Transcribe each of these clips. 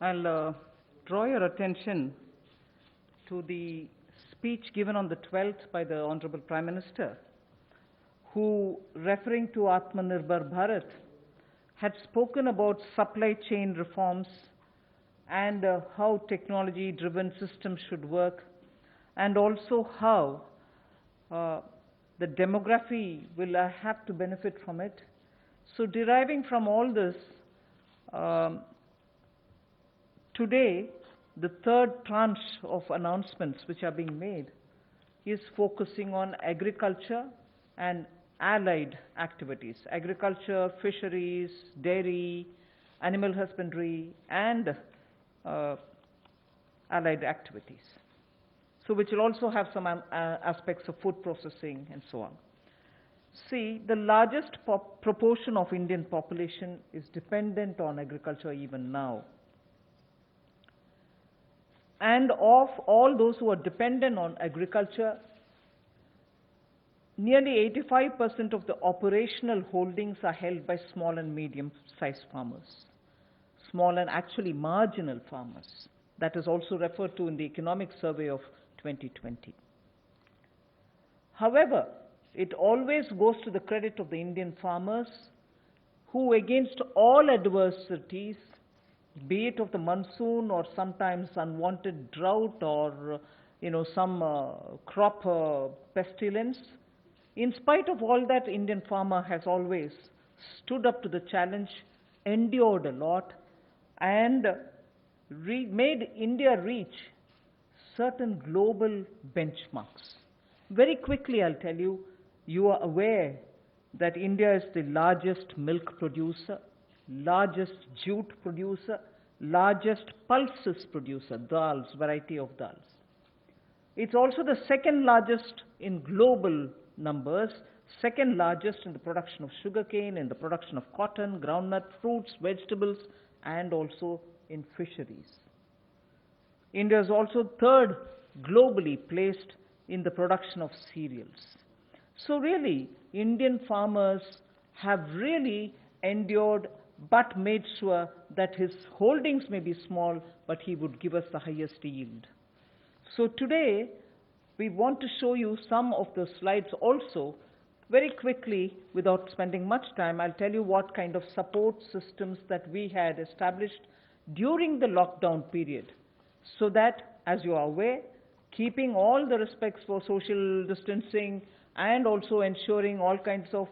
I'll draw your attention to the speech given on the 12th by the Honorable Prime Minister, who, referring to Atmanirbhar Bharat, had spoken about supply chain reforms and how technology-driven systems should work, and also how the demography will have to benefit from it. So deriving from all this, today, the third tranche of announcements which are being made is focusing on agriculture and allied activities. Agriculture, fisheries, dairy, animal husbandry, and allied activities. So which will also have some aspects of food processing and so on. See, the largest proportion of Indian population is dependent on agriculture even now. And of all those who are dependent on agriculture, nearly 85% of the operational holdings are held by small and medium-sized farmers, small and actually marginal farmers. That is also referred to in the Economic Survey of 2020. However, it always goes to the credit of the Indian farmers who, against all adversities, be it of the monsoon or sometimes unwanted drought or some crop pestilence, in spite of all that, Indian farmer has always stood up to the challenge, endured a lot, and made India reach certain global benchmarks. Very quickly, I'll tell you, you are aware that India is the largest milk producer, largest jute producer, largest pulses producer, dals, variety of dals. It's also the second largest in global numbers, second largest in the production of sugarcane, in the production of cotton, groundnut, fruits, vegetables, and also in fisheries. India is also third globally placed in the production of cereals. So really, Indian farmers have really endured but made sure that his holdings may be small, but he would give us the highest yield. So today, we want to show you some of the slides also. Very quickly, without spending much time, I'll tell you what kind of support systems that we had established during the lockdown period, so that, as you are aware, keeping all the respects for social distancing and also ensuring all kinds of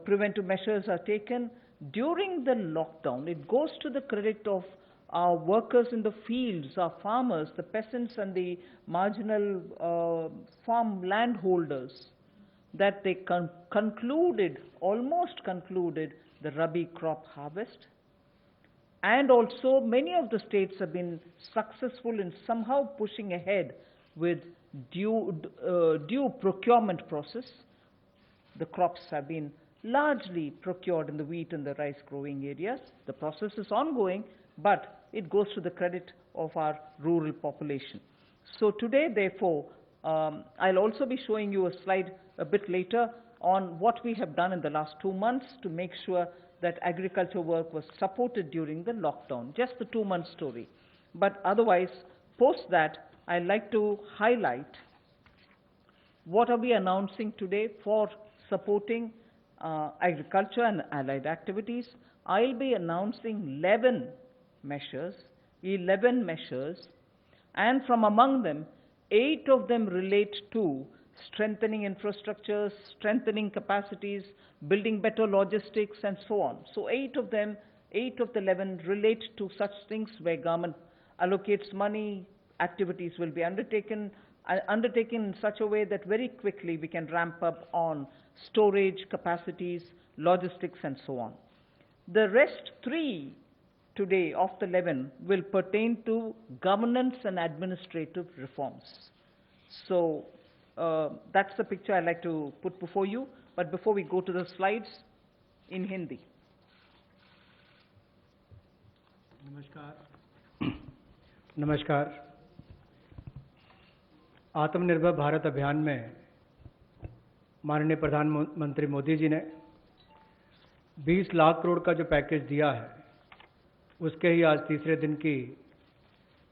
preventive measures are taken during the lockdown. It goes to the credit of our workers in the fields, our farmers, the peasants and the marginal farm landholders, that they almost concluded the Rabi crop harvest. And also many of the states have been successful in somehow pushing ahead with due procurement process. The crops have been largely procured in the wheat and the rice growing areas. The process is ongoing, but it goes to the credit of our rural population. So today, therefore, I'll also be showing you a slide a bit later on what we have done in the last 2 months to make sure that agriculture work was supported during the lockdown, just the 2-month story. But otherwise, post that, I'd like to highlight what are we announcing today for supporting agriculture and allied activities. I'll be announcing 11 measures, and from among them, 8 of them relate to strengthening infrastructures, strengthening capacities, building better logistics, and so on. So 8 of the 11 relate to such things where government allocates money, activities will be undertaken in such a way that very quickly we can ramp up on storage capacities, logistics, and so on. The rest 3 today of the 11 will pertain to governance and administrative reforms. So that's the picture I'd like to put before you. But before we go to the slides, in Hindi. नमस्कार। आत्मनिर्भर भारत अभियान में माननीय प्रधानमंत्री मोदी जी ने 20 लाख करोड़ का जो package दिया है, उसके ही आज तीसरे दिन की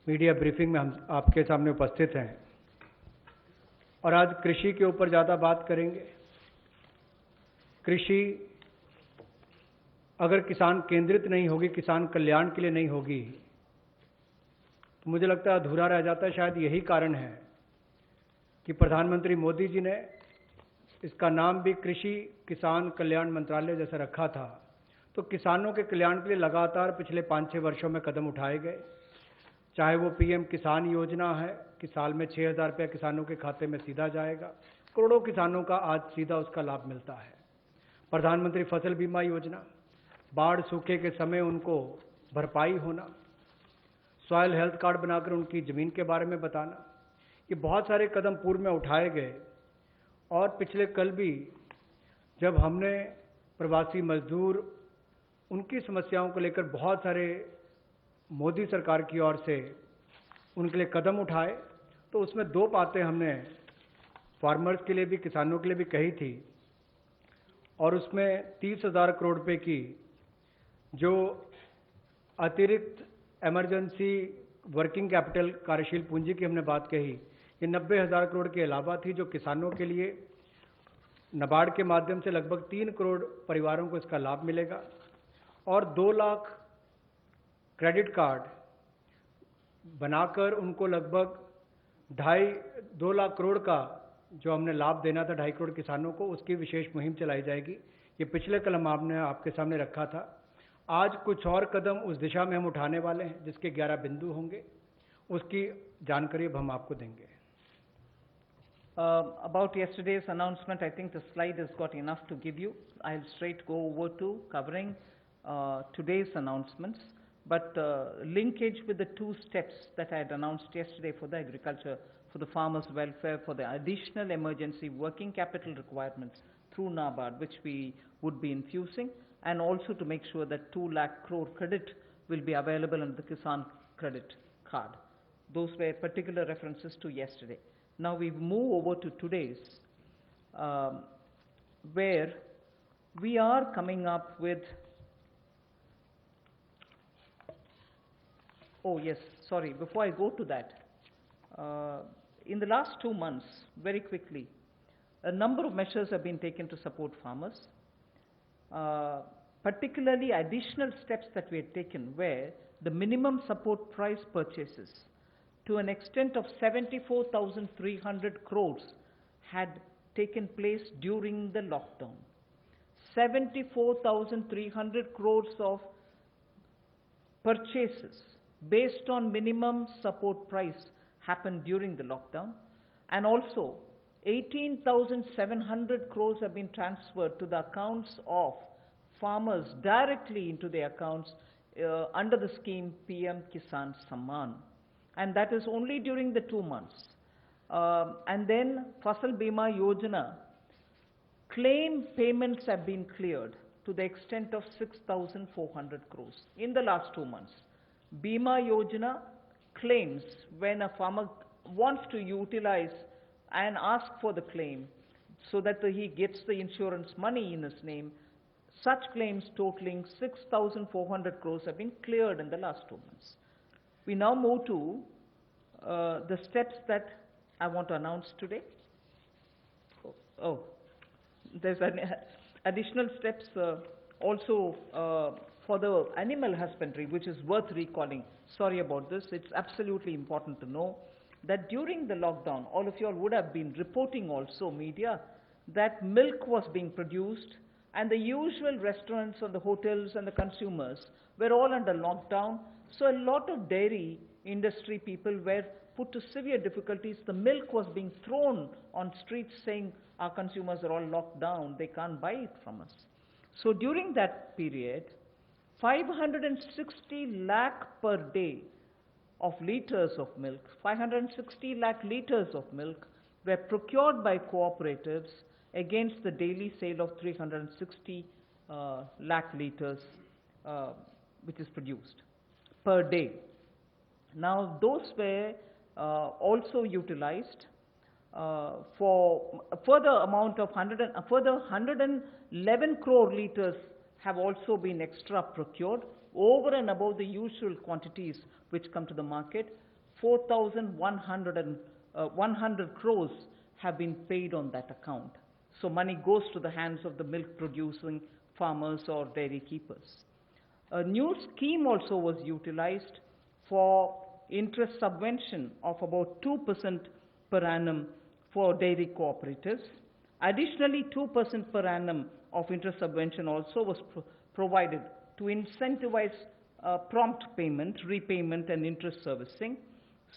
मीडिया ब्रीफिंग में हम आपके सामने उपस्थित हैं और आज कृषि के ऊपर ज़्यादा बात करेंगे। कृषि अगर किसान केंद्रित नहीं होगी, किसान कल्याण के लिए नहीं होगी, तो मुझे लगता है अधूरा रह जाता है। शायद यही कारण है कि प्रधानमंत्री मोदी जी ने इसका नाम भी कृषि किसान कल्याण मंत्रालय जैसा रखा था। तो किसानों के कल्याण के लिए लगातार पिछले 5-6 वर्षों में कदम उठाए गए, चाहे वो पीएम किसान योजना है कि साल में 6,000 रुपया किसानों के खाते में सीधा जाएगा, करोड़ों किसानों का आज सीधा उसका लाभ मिलता है। प्रधानमंत्री फसल बीमा योजना, बाढ़ सूखे के समय उनको भरपाई होना, सॉयल हेल्थ कार्ड बनाकर उनकी ज़मीन के बारे में बताना, ये बहुत सारे कदम पूर्व में उठाए गए। और पिछले कल भी जब हमने प्रवासी मजदूर, उनकी समस्याओं को लेकर बहुत सारे मोदी सरकार की ओर से उनके लिए कदम उठाए, तो उसमें 2 बातें हमने फार्मर्स के लिए भी, किसानों के लिए भी कही थी। और उसमें 30,000 करोड़ रुपए की जो अतिरिक्त इमरजेंसी वर्किंग कैपिटल कार्यशील पूंजी की हमने बात कही, ये 90,000 करोड़ के अलावा थी, जो किसानों के लिए नाबार्ड के माध्यम से लगभग 3 करोड़ परिवारों को इसका लाभ मिलेगा। और 2 लाख क्रेडिट कार्ड बनाकर उनको लगभग 2 लाख करोड़ का जो हमने लाभ देना था 2.5 करोड़ किसानों को, उसकी विशेष मुहिम चलाई जाएगी। ये पिछले कल हमने आपके सामने रखा था। आज कुछ और कदम उस दिशा में हम उठाने वाले हैं, जिसके 11 बिंदु होंगे, उसकी जानकारी अब हम आपको देंगे। About yesterday's announcement, I think the slide has got enough to give you. I'll straight go over to covering today's announcements, but linkage with the 2 steps that I had announced yesterday for the agriculture, for the farmers' welfare, for the additional emergency working capital requirements through NABARD, which we would be infusing, and also to make sure that 2 lakh crore credit will be available under the Kisan credit card. Those were particular references to yesterday. Now we move over to today's, where we are coming up with, oh yes, sorry, before I go to that, in the last 2 months, very quickly, a number of measures have been taken to support farmers. Particularly additional steps that we had taken where the minimum support price purchases to an extent of 74,300 crores had taken place during the lockdown. 74,300 crores of purchases based on minimum support price happened during the lockdown, and also 18,700 crores have been transferred to the accounts of farmers directly into their accounts under the scheme PM Kisan Samman. And that is only during the 2 months. And then Fasal Bima Yojana, claim payments have been cleared to the extent of 6,400 crores in the last 2 months. Bima Yojana claims, when a farmer wants to utilize and ask for the claim so that he gets the insurance money in his name, such claims totaling 6,400 crores have been cleared in the last 2 months. We now move to the steps that I want to announce today. There's additional steps also for the animal husbandry, which is worth recalling. Sorry about this. It's absolutely important to know that during the lockdown, all of you all would have been reporting also, media, that milk was being produced, and the usual restaurants and the hotels and the consumers were all under lockdown. So a lot of dairy industry people were put to severe difficulties. The milk was being thrown on streets saying our consumers are all locked down, they can't buy it from us. So during that period, 560 lakh per day of liters of milk, 560 lakh liters of milk were procured by cooperatives against the daily sale of 360 lakh liters which is produced per day. Now those were also utilized for a further amount of 111 crore liters have also been extra procured over and above the usual quantities which come to the market, 4,100 crores have been paid on that account. So money goes to the hands of the milk producing farmers or dairy keepers. A new scheme also was utilized for interest subvention of about 2% per annum for dairy cooperatives. Additionally, 2% per annum of interest subvention also was provided to incentivize prompt payment, repayment and interest servicing.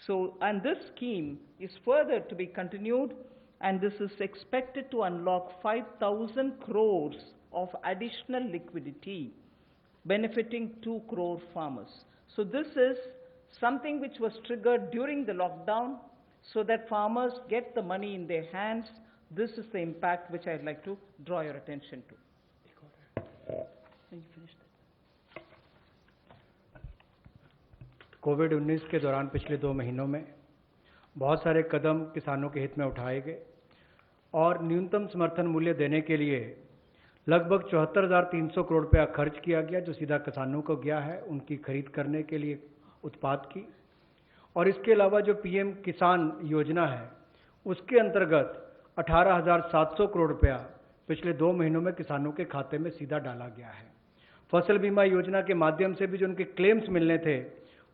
So, and this scheme is further to be continued, and this is expected to unlock 5,000 crores of additional liquidity, benefiting 2 crore farmers. So this is something which was triggered during the lockdown so that farmers get the money in their hands. This is the impact which I'd like to draw your attention to. कोविड-19 के दौरान पिछले 2 महीनों में बहुत सारे कदम किसानों के हित में उठाए गए और न्यूनतम समर्थन मूल्य देने के लिए लगभग 74,300 करोड़ रुपया खर्च किया गया, जो सीधा किसानों को गया है उनकी खरीद करने के लिए उत्पाद की। और इसके अलावा जो पीएम किसान योजना है उसके अंतर्गत 18,700 करोड़ रुपया पिछले 2 महीनों में किसानों के खाते में सीधा डाला गया है। फसल बीमा योजना के माध्यम से भी जो उनके क्लेम्स मिलने थे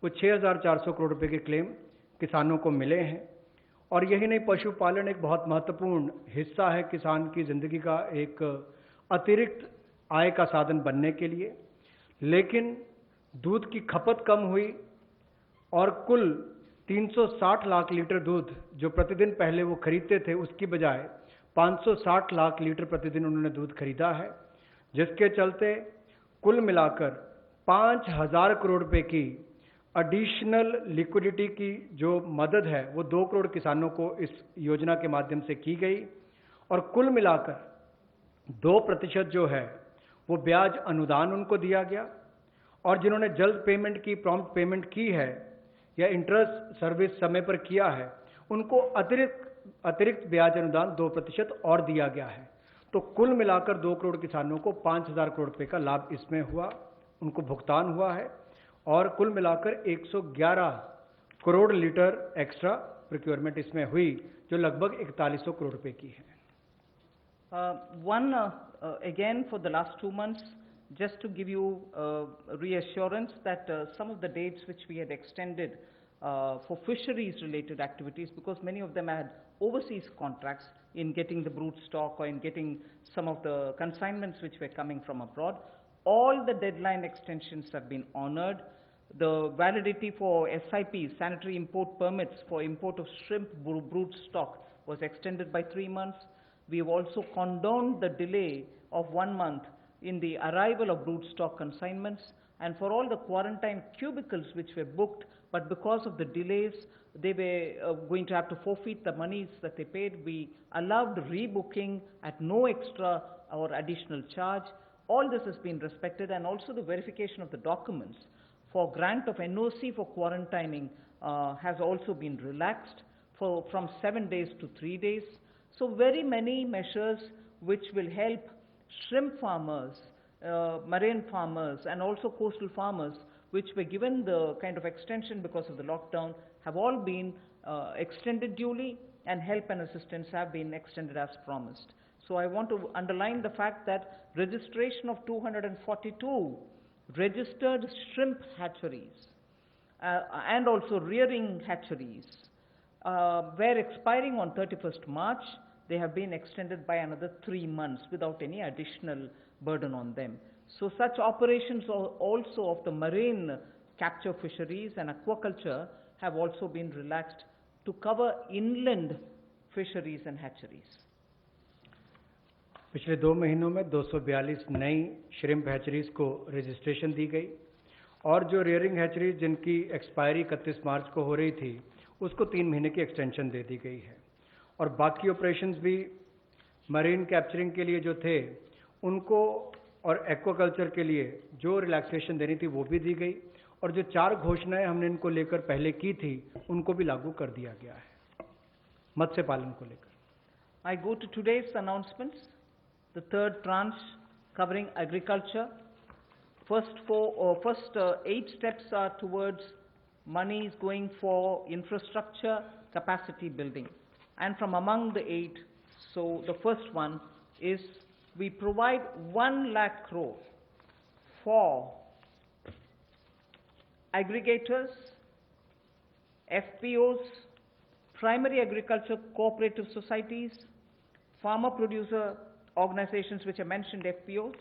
वो 6,400 करोड़ रुपए के क्लेम किसानों को मिले हैं। और यही नहीं, पशुपालन एक बहुत महत्वपूर्ण हिस्सा है किसान की जिंदगी का, एक अतिरिक्त आय का साधन बनने के लिए। लेकिन दूध की खपत कम हुई और कुल 360 लाख लीटर दूध जो प्रतिदिन पहले वो खरीदते थे उसकी बजाय 560 लाख लीटर प्रतिदिन उन्होंने दूध खरीदा है, जिसके चलते कुल मिलाकर 5,000 करोड़ रुपए की एडिशनल लिक्विडिटी की जो मदद है वो 2 करोड़ किसानों को इस योजना के माध्यम से की गई। और कुल मिलाकर 2% जो है वो ब्याज अनुदान उनको दिया गया, और जिन्होंने जल्द पेमेंट की, प्रॉम्प्ट पेमेंट की है या इंटरेस्ट सर्विस समय पर किया है, उनको अतिरिक्त ब्याज अनुदान 2% और दिया गया है। तो कुल मिलाकर 2 करोड़ किसानों को 5,000 करोड़ रुपए का लाभ इसमें हुआ, उनको भुगतान हुआ है। और कुल मिलाकर 111 करोड़ लीटर एक्स्ट्रा प्रोक्योरमेंट इसमें हुई, जो लगभग 4100 करोड़ रुपए की है। Again, for the last 2 months, just to give you reassurance that some of the dates which we had extended for fisheries related activities, because many of them had overseas contracts in getting the brood stock or in getting some of the consignments which were coming from abroad, all the deadline extensions have been honored. The validity for SIPs, sanitary import permits for import of shrimp brood stock, was extended by 3 months. We have also condoned the delay of 1 month in the arrival of brood stock consignments, and for all the quarantine cubicles which were booked, but because of the delays, they were going to have to forfeit the monies that they paid. We allowed rebooking at no extra or additional charge. All this has been respected, and also the verification of the documents for grant of NOC for quarantining has also been relaxed from 7 days to 3 days. So very many measures which will help shrimp farmers, marine farmers and also coastal farmers, which were given the kind of extension because of the lockdown, have all been extended duly, and help and assistance have been extended as promised. So I want to underline the fact that registration of 242 registered shrimp hatcheries and also rearing hatcheries were expiring on 31st March. They have been extended by another 3 months without any additional burden on them. So such operations also of the marine capture fisheries and aquaculture have also been relaxed to cover inland fisheries and hatcheries. पिछले 2 महीनों में 242 नई shrimp hatcheries को registration दी गई, और जो rearing hatcheries जिनकी expiry 31 मार्च को हो रही थी उसको 3 महीने की एक्सटेंशन दे दी गई है। और बाकी ऑपरेशंस भी मरीन कैप्चरिंग के लिए जो थे उनको और एक्वाकल्चर के लिए जो रिलैक्सेशन देनी थी वो भी दी गई, और जो 4 घोषणाएं हमने इनको लेकर पहले की थी उनको भी लागू कर दिया गया है मत्स्य पालन को लेकर। I go to today's announcements. The third tranche covering agriculture. First 8 steps are towards money is going for infrastructure capacity building. And from among the 8, so the first one is we provide 1 lakh crore for aggregators, FPOs, primary agriculture cooperative societies, farmer producer organizations which I mentioned, FPOs,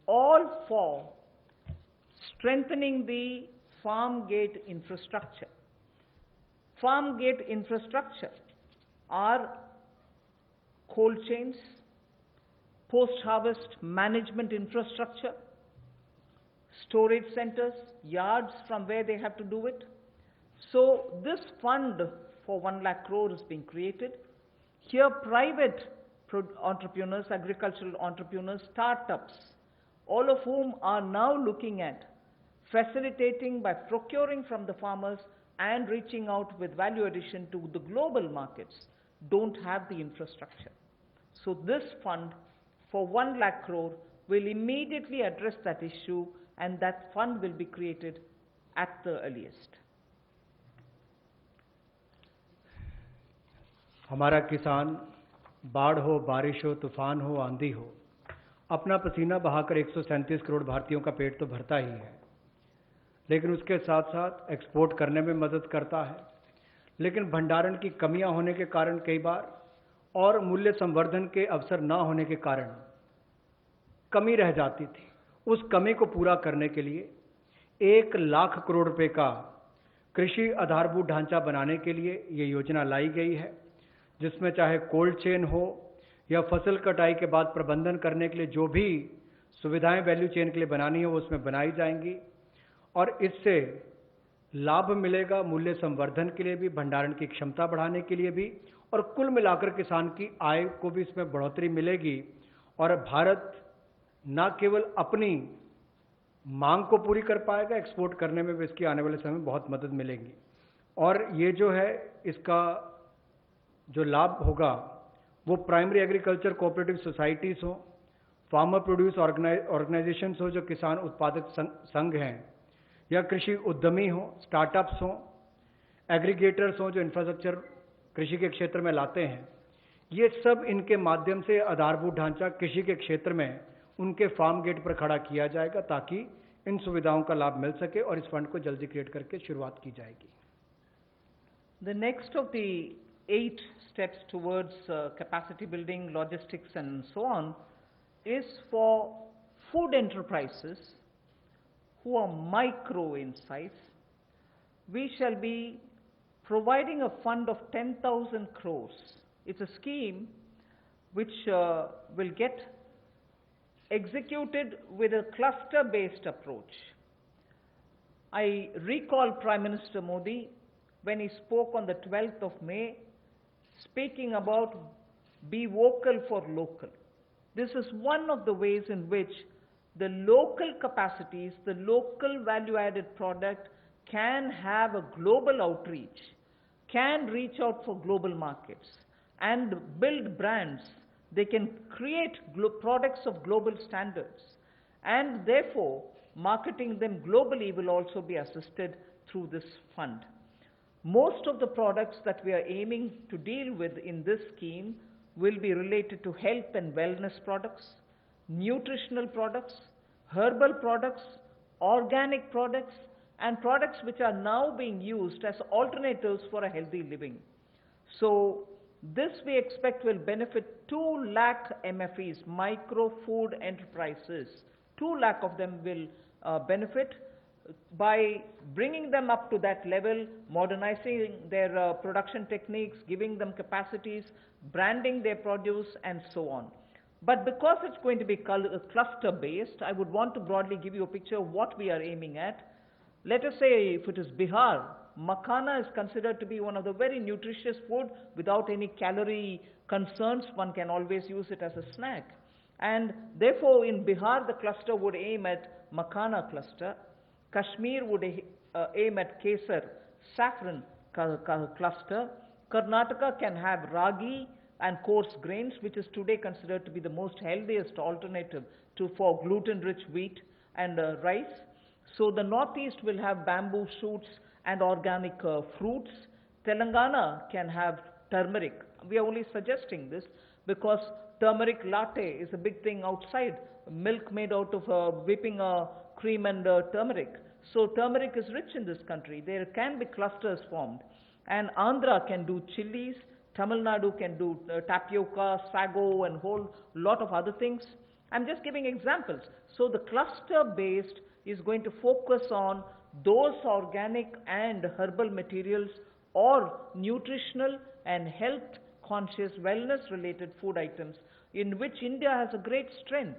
all for strengthening the farm gate infrastructure. Farm gate infrastructure are cold chains, post-harvest management infrastructure, storage centers, yards from where they have to do it. So this fund for 1 lakh crore is being created. Here private entrepreneurs, agricultural entrepreneurs, startups, all of whom are now looking at facilitating by procuring from the farmers and reaching out with value addition to the global markets, don't have the infrastructure. So this fund for 1 lakh crore will immediately address that issue, and that fund will be created at the earliest. हमारा किसान बाढ़ हो, बारिश हो, तूफान हो, आंधी हो, अपना पसीना बहाकर 137 करोड़ भारतीयों का पेट तो भरता ही है, लेकिन उसके साथ साथ एक्सपोर्ट करने में मदद करता है। लेकिन भंडारण की कमियां होने के कारण कई बार और मूल्य संवर्धन के अवसर न होने के कारण कमी रह जाती थी। उस कमी को पूरा करने के लिए 1 लाख करोड़ रुपए का कृषि आधारभूत ढांचा बनाने के लिए ये योजना लाई गई है, जिसमें चाहे कोल्ड चेन हो या फसल कटाई के बाद प्रबंधन करने के लिए जो भी सुविधाएं वैल्यू चेन के लिए बनानी है वो उसमें बनाई जाएंगी, और इससे लाभ मिलेगा मूल्य संवर्धन के लिए भी, भंडारण की क्षमता बढ़ाने के लिए भी, और कुल मिलाकर किसान की आय को भी इसमें बढ़ोतरी मिलेगी। और भारत न केवल अपनी मांग को पूरी कर पाएगा, एक्सपोर्ट करने में भी इसकी आने वाले समय में बहुत मदद मिलेगी। और ये जो है इसका जो लाभ होगा वो प्राइमरी एग्रीकल्चर कोऑपरेटिव सोसाइटीज हो, फार्मर प्रोड्यूस ऑर्गेनाइजेशंस हो जो किसान उत्पादक संघ हैं, या कृषि उद्यमी हो, स्टार्टअप्स हो, एग्रीगेटर्स हो जो इंफ्रास्ट्रक्चर कृषि के क्षेत्र में लाते हैं, ये सब इनके माध्यम से आधारभूत ढांचा कृषि के क्षेत्र में उनके फार्म गेट पर खड़ा किया जाएगा ताकि इन सुविधाओं का लाभ मिल सके, और इस फंड को जल्दी क्रिएट करके शुरुआत की जाएगी। The next of the 8 steps towards capacity building, logistics and so on is for food enterprises who are micro in size. We shall be providing a fund of 10,000 crores. It's a scheme which will get executed with a cluster-based approach. I recall Prime Minister Modi when he spoke on the 12th of May, speaking about be vocal for local. This is one of the ways in which the local capacities, the local value-added product can have a global outreach, can reach out for global markets and build brands. They can create products of global standards, and therefore marketing them globally will also be assisted through this fund. Most of the products that we are aiming to deal with in this scheme will be related to health and wellness products, nutritional products, herbal products, organic products, and products which are now being used as alternatives for a healthy living. So this we expect will benefit 2 lakh MFEs, micro food enterprises. 2 lakh of them will benefit by bringing them up to that level, modernizing their production techniques, giving them capacities, branding their produce, and so on. But because it's going to be cluster-based, I would want to broadly give you a picture of what we are aiming at. Let us say if it is Bihar, makhana is considered to be one of the very nutritious food without any calorie concerns. One can always use it as a snack. And therefore, in Bihar, the cluster would aim at makhana cluster. Kashmir would aim at kesar, saffron cluster. Karnataka can have ragi and coarse grains, which is today considered to be the most healthiest alternative for gluten-rich wheat. and rice. So the Northeast will have bamboo shoots and organic fruits. Telangana can have turmeric. We are only suggesting this because turmeric latte is a big thing outside. Milk made out of whipping cream and turmeric. So turmeric is rich in this country. There can be clusters formed. And Andhra can do chilies. Tamil Nadu can do tapioca, sago, and whole lot of other things. I'm just giving examples. So the cluster-based is going to focus on those organic and herbal materials or nutritional and health-conscious, wellness-related food items in which India has a great strength.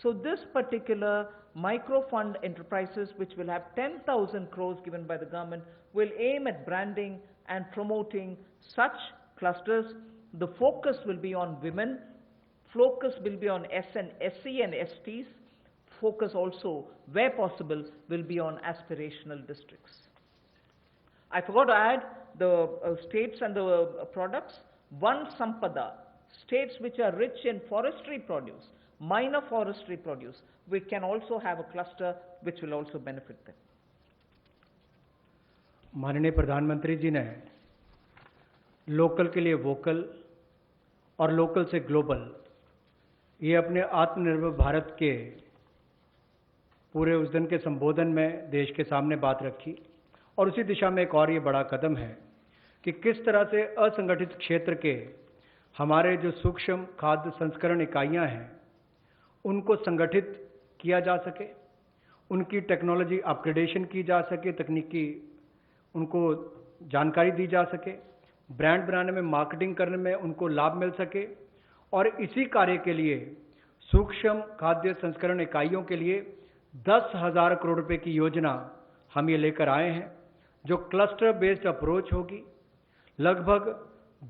So this particular microfund enterprises, which will have 10,000 crores given by the government, will aim at branding and promoting such clusters. The focus will be on women. Focus will be on SC and STs. Focus also, where possible, will be on aspirational districts. I forgot to add the states and the products. One Sampada, states which are rich in forestry produce, minor forestry produce, we can also have a cluster which will also benefit them. माननीय प्रधानमंत्री जी ने local के लिए vocal और local से global ये अपने आत्मनिर्भर भारत के पूरे उस दिन के संबोधन में देश के सामने बात रखी और उसी दिशा में एक और ये बड़ा कदम है कि किस तरह से असंगठित क्षेत्र के हमारे जो सूक्ष्म खाद्य संस्करण इकाइयां हैं उनको संगठित किया जा सके, उनकी टेक्नोलॉजी अपग्रेडेशन की जा सके, तकनीकी उनको जानकारी दी जा सके, ब्रांड बनाने में, मार्केटिंग करने में उनको लाभ मिल सके। और इसी कार्य के लिए सूक्ष्म खाद्य संस्करण इकाइयों के लिए 10,000 करोड़ रुपए की योजना हम ये लेकर आए हैं, जो क्लस्टर बेस्ड अप्रोच होगी। लगभग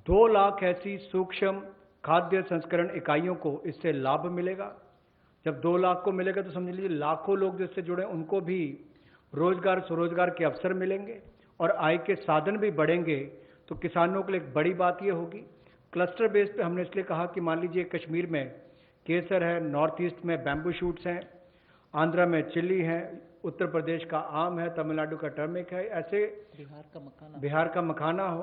2 लाख ऐसी सूक्ष्म खाद्य संस्करण इकाइयों को इससे लाभ मिलेगा। जब 2 लाख को मिलेगा तो समझ लीजिए लाखों लोग जिससे जुड़े उनको भी रोजगार स्वरोजगार के अवसर मिलेंगे और आय के साधन भी बढ़ेंगे। तो किसानों के लिए एक बड़ी बात यह होगी। क्लस्टर बेस पे हमने इसलिए कहा कि मान लीजिए कश्मीर में केसर है, नॉर्थ ईस्ट में बैम्बू शूट्स हैं, आंध्रा में चिल्ली है, उत्तर प्रदेश का आम है, तमिलनाडु का टर्मिक है, ऐसे बिहार का मखाना हो।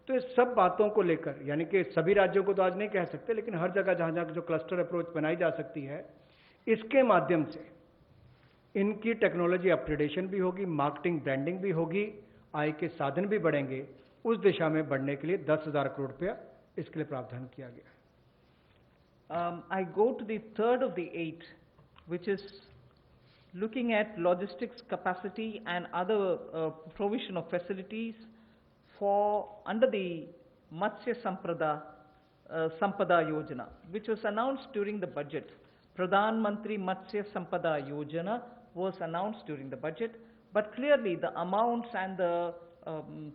तो इस सब बातों को लेकर, यानी कि सभी राज्यों को तो आज नहीं कह सकते, लेकिन हर जगह जहां जहां जो क्लस्टर अप्रोच बनाई जा सकती है, इसके माध्यम से इनकी टेक्नोलॉजी अपग्रेडेशन भी होगी, मार्केटिंग ब्रांडिंग भी होगी, आय के साधन भी बढ़ेंगे। उस दिशा में बढ़ने के लिए 10,000 करोड़ रुपया इसके लिए प्रावधान किया गया। I go to the third of the 8, which is looking at logistics capacity and other provision of facilities for under the Matsya Sampada Yojana, which was announced during the budget. Pradhan Mantri Matsya Sampada Yojana was announced during the budget, but clearly the amounts and the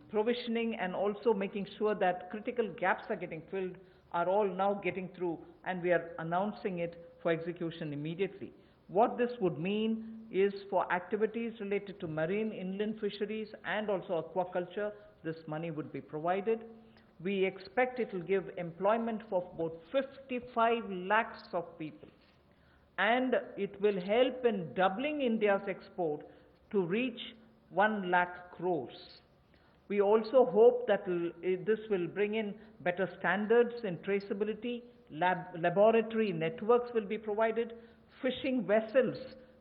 provisioning and also making sure that critical gaps are getting filled are all now getting through, and we are announcing it for execution immediately. What this would mean is for activities related to marine inland fisheries and also aquaculture, this money would be provided. We expect it will give employment for about 55 lakhs of people, and it will help in doubling India's export to reach 1 lakh crores. We also hope that this will bring in better standards in traceability, laboratory networks will be provided, fishing vessels,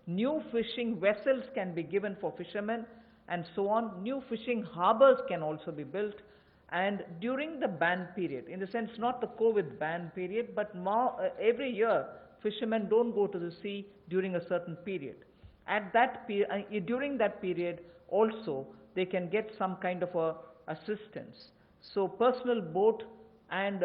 new fishing vessels can be given for fishermen and so on, new fishing harbors can also be built, and during the ban period, in the sense not the COVID ban period, but every year fishermen don't go to the sea during a certain period. At that during that period also they can get some kind of assistance. So personal boat and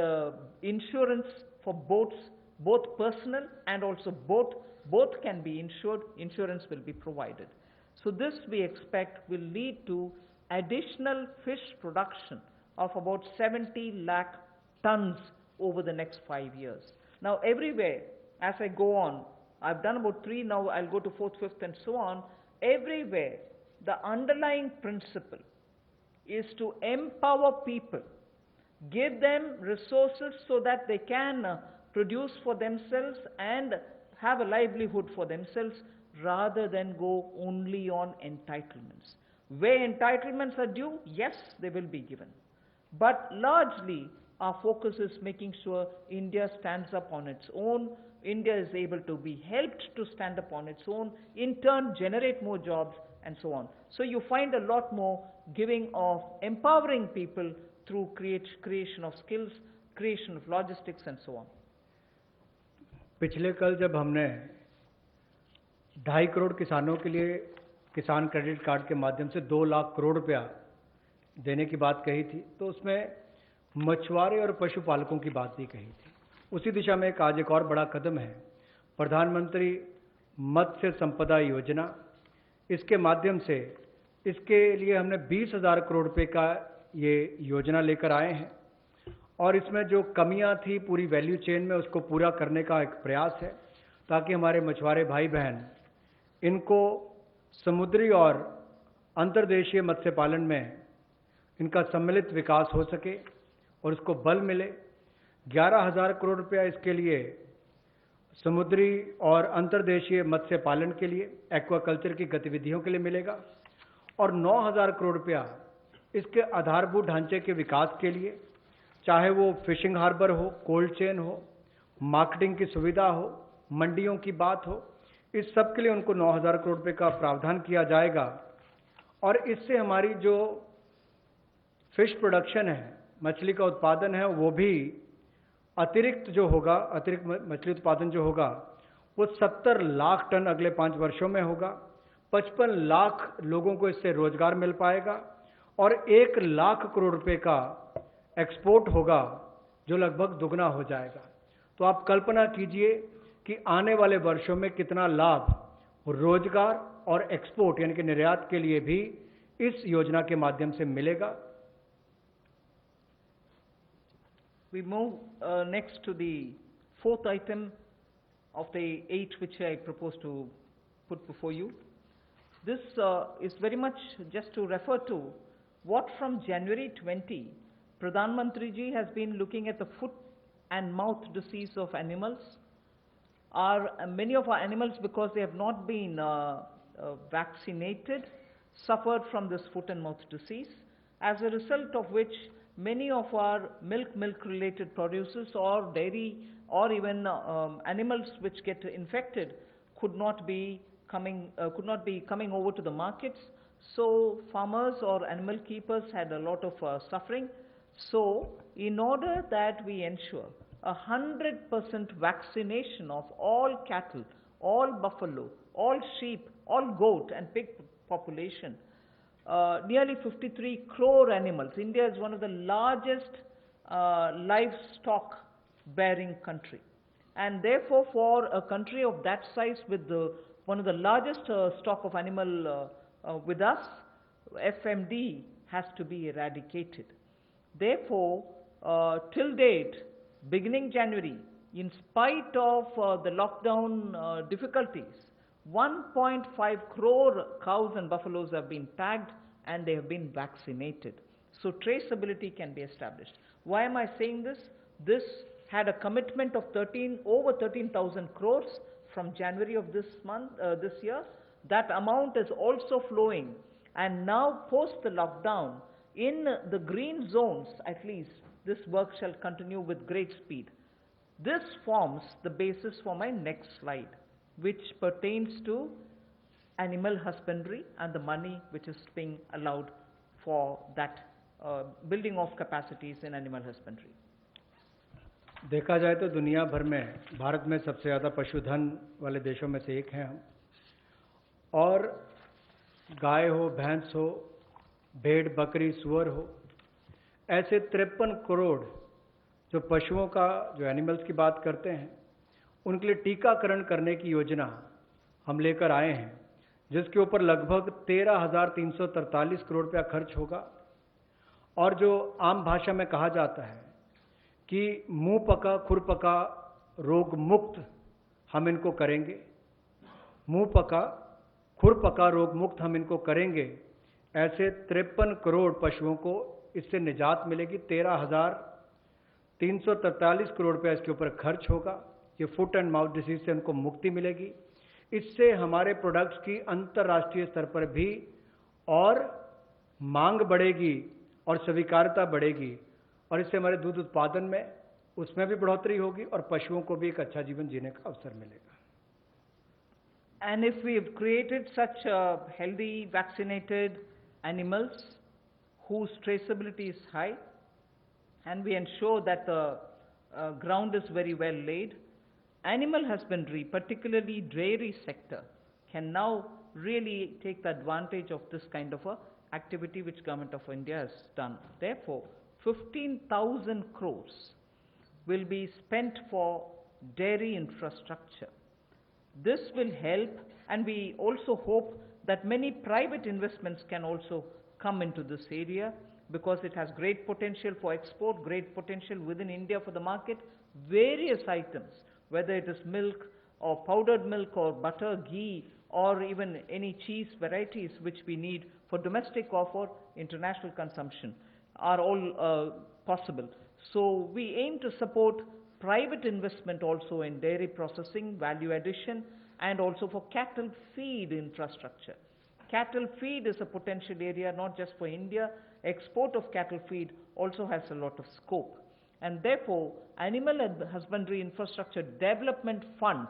insurance for boats, both personal and also both can be insured, insurance will be provided. So this we expect will lead to additional fish production of about 70 lakh tons over the next 5 years. Now everywhere, as I go on, I've done about 3, now I'll go to 4th, 5th and so on. Everywhere, the underlying principle is to empower people, give them resources so that they can produce for themselves and have a livelihood for themselves rather than go only on entitlements. Where entitlements are due, yes, they will be given. But largely, our focus is making sure India stands up on its own, India is able to be helped to stand up on its own, in turn generate more jobs and so on. So you find a lot more giving of empowering people through creation of skills, creation of logistics and so on. पिछले कल जब हमने 2.5 करोड़ किसानों के लिए किसान credit card के माध्यम से 2 लाख करोड़ रुपया देने की बात कही थी, तो उसमें मछुआरे और पशुपालकों की बात भी कही थी। उसी दिशा में आज एक और बड़ा कदम है, प्रधानमंत्री मत्स्य संपदा योजना। इसके माध्यम से इसके लिए हमने 20,000 करोड़ रुपए का ये योजना लेकर आए हैं और इसमें जो कमियां थी पूरी वैल्यू चेन में उसको पूरा करने का एक प्रयास है, ताकि हमारे मछुआरे भाई बहन इनको समुद्री और अंतर्देशीय मत्स्य पालन में इनका सम्मिलित विकास हो सके और उसको बल मिले। 11,000 करोड़ रुपया इसके लिए समुद्री और अंतर्देशीय मत्स्य पालन के लिए, एक्वाकल्चर की गतिविधियों के लिए मिलेगा और 9,000 करोड़ रुपया इसके आधारभूत ढांचे के विकास के लिए, चाहे वो फिशिंग हार्बर हो, कोल्ड चेन हो, मार्केटिंग की सुविधा हो, मंडियों की बात हो, इस सब के लिए उनको 9,000 करोड़ रुपए का प्रावधान किया जाएगा। और इससे हमारी जो फिश प्रोडक्शन है, मछली का उत्पादन है, वो भी अतिरिक्त मछली उत्पादन जो होगा वो 70 लाख टन अगले 5 वर्षों में होगा। 55 लाख लोगों को इससे रोजगार मिल पाएगा और 1 लाख करोड़ रुपए का एक्सपोर्ट होगा, जो लगभग दुगना हो जाएगा। तो आप कल्पना कीजिए कि आने वाले वर्षों में कितना लाभ रोजगार और एक्सपोर्ट यानी कि निर्यात के लिए भी इस योजना के माध्यम से मिलेगा। We move next to the 4th item of the 8 which I propose to put before you. This is very much just to refer to what from January 20, Pradhan Mantri ji has been looking at the foot and mouth disease of animals. Many of our animals, because they have not been vaccinated, suffered from this foot and mouth disease, as a result of which many of our milk related producers or dairy or even animals which get infected could not be coming over to the markets. So farmers or animal keepers had a lot of suffering. So in order that we ensure 100% vaccination of all cattle, all buffalo, all sheep, all goat and pig population, nearly 53 crore animals. India is one of the largest livestock bearing country, and therefore for a country of that size with one of the largest stock of animal with us, FMD has to be eradicated. Therefore, till date, beginning January, in spite of the lockdown difficulties, 1.5 crore cows and buffaloes have been tagged and they have been vaccinated. So traceability can be established. Why am I saying this? This had a commitment of over 13,000 crores from January of this year. That amount is also flowing, and now post the lockdown, in the green zones at least, this work shall continue with great speed. This forms the basis for my next slide, which pertains to animal husbandry and the money which is being allowed for that building of capacities in animal husbandry. देखा जाए तो दुनिया भर में भारत में सबसे ज़्यादा पशुधन वाले देशों में से एक हैं हम, और गाय हो, भैंस हो, भेड़, बकरी, सूअर हो, ऐसे 53 करोड़ जो पशुओं का, जो एनिमल्स की बात करते हैं, उनके लिए टीकाकरण करने की योजना हम लेकर आए हैं, जिसके ऊपर लगभग 13,343 करोड़ रुपया खर्च होगा। और जो आम भाषा में कहा जाता है कि मुंह पका खुर पका रोग मुक्त हम इनको करेंगे, मुंह पका खुर पका रोग मुक्त हम इनको करेंगे, ऐसे 53 करोड़ पशुओं को इससे निजात मिलेगी। 13,343 करोड़ रुपया इसके ऊपर खर्च होगा। ये फुट एंड माउथ डिसीज से उनको मुक्ति मिलेगी। इससे हमारे प्रोडक्ट्स की अंतर्राष्ट्रीय स्तर पर भी और मांग बढ़ेगी और स्वीकार्यता बढ़ेगी, और इससे हमारे दूध उत्पादन में उसमें भी बढ़ोतरी होगी और पशुओं को भी एक अच्छा जीवन जीने का अवसर मिलेगा। And if we have created such healthy, vaccinated animals whose traceability is high, and we ensure that the ground is very well laid, animal husbandry, particularly dairy sector, can now really take the advantage of this kind of a activity which Government of India has done. Therefore, 15,000 crores will be spent for dairy infrastructure. This will help, and we also hope that many private investments can also come into this area, because it has great potential for export, great potential within India for the market. Various items, whether it is milk or powdered milk or butter, ghee, or even any cheese varieties which we need for domestic or for international consumption, are all possible. So we aim to support private investment also in dairy processing, value addition, and also for cattle feed infrastructure. Cattle feed is a potential area not just for India. Export of cattle feed also has a lot of scope. And therefore, Animal Husbandry Infrastructure Development Fund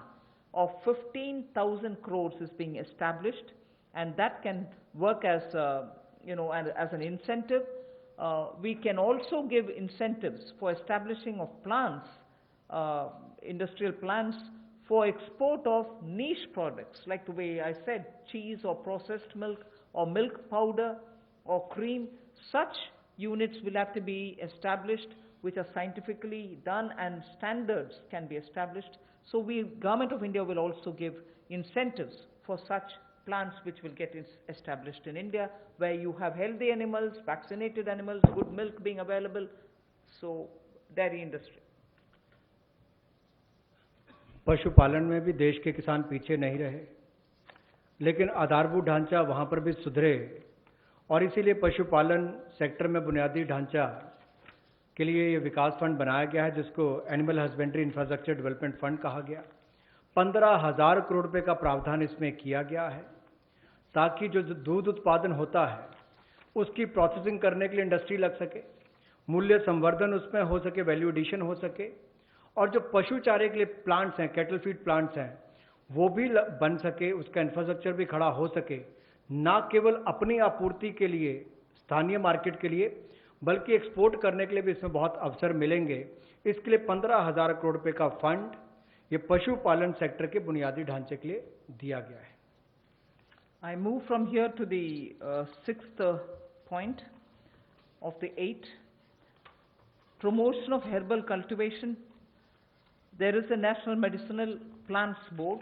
of 15,000 crores is being established, and that can work as, as an incentive. We can also give incentives for establishing of plants, industrial plants, for export of niche products, like the way I said, cheese or processed milk or milk powder or cream. Such units will have to be established, which are scientifically done, and standards can be established. So Government of India will also give incentives for such plants which will get established in India, where you have healthy animals, vaccinated animals, good milk being available. So dairy industry. पशुपालन में भी देश के किसान पीछे नहीं रहे, लेकिन आधारभूत ढांचा वहां पर भी सुधरे, और इसीलिए पशुपालन सेक्टर में बुनियादी ढांचा के लिए ये विकास फंड बनाया गया है, जिसको animal husbandry infrastructure development fund कहा गया। 15,000 करोड़ रुपए का प्रावधान इसमें किया गया है, ताकि जो दूध उत्पादन होता है उसकी प्रोसेसिंग करने के लिए इंडस्ट्री लग सके, मूल्य संवर्धन उसमें हो सके, वैल्यू एडिशन हो सके, और जो पशु चारे के लिए प्लांट्स हैं, कैटल फीड प्लांट्स हैं, वो भी बन सके, उसका इंफ्रास्ट्रक्चर भी खड़ा हो सके, ना केवल अपनी आपूर्ति के लिए, स्थानीय मार्केट के लिए, बल्कि एक्सपोर्ट करने के लिए भी इसमें बहुत अवसर मिलेंगे। इसके लिए 15,000 करोड़ रुपए का फंड ये पशुपालन सेक्टर के बुनियादी ढांचे के लिए दिया गया है। I move from here to the sixth point of the 8. Promotion of herbal cultivation. There is a National Medicinal Plants Board.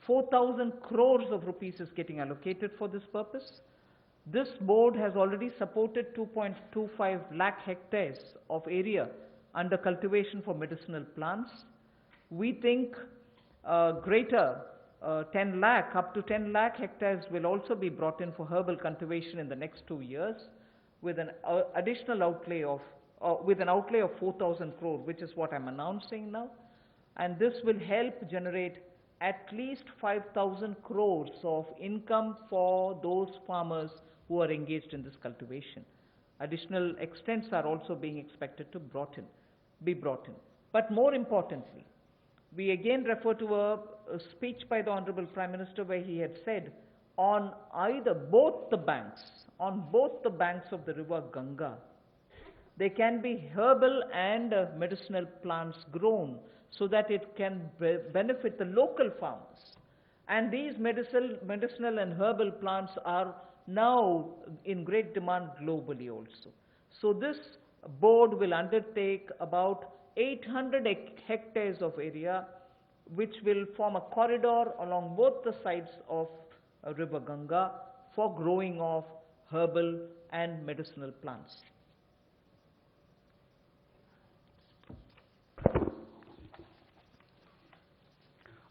4,000 crores of rupees is getting allocated for this purpose. This board has already supported 2.25 lakh hectares of area under cultivation for medicinal plants. We think greater 10 lakh, up to 10 lakh hectares will also be brought in for herbal cultivation in the next 2 years, with an additional outlay of, with an outlay of 4,000 crore, which is what I'm announcing now. And this will help generate at least 5,000 crores of income for those farmers who are engaged in this cultivation. Additional extents are also being expected to be brought in. But more importantly, we again refer to a speech by the Honorable Prime Minister, where he had said, on both the banks of the river Ganga, there can be herbal and medicinal plants grown, so that it can benefit the local farmers. And these medicinal and herbal plants are now in great demand globally also. So this board will undertake about 800 hectares of area, which will form a corridor along both the sides of river Ganga for growing of herbal and medicinal plants.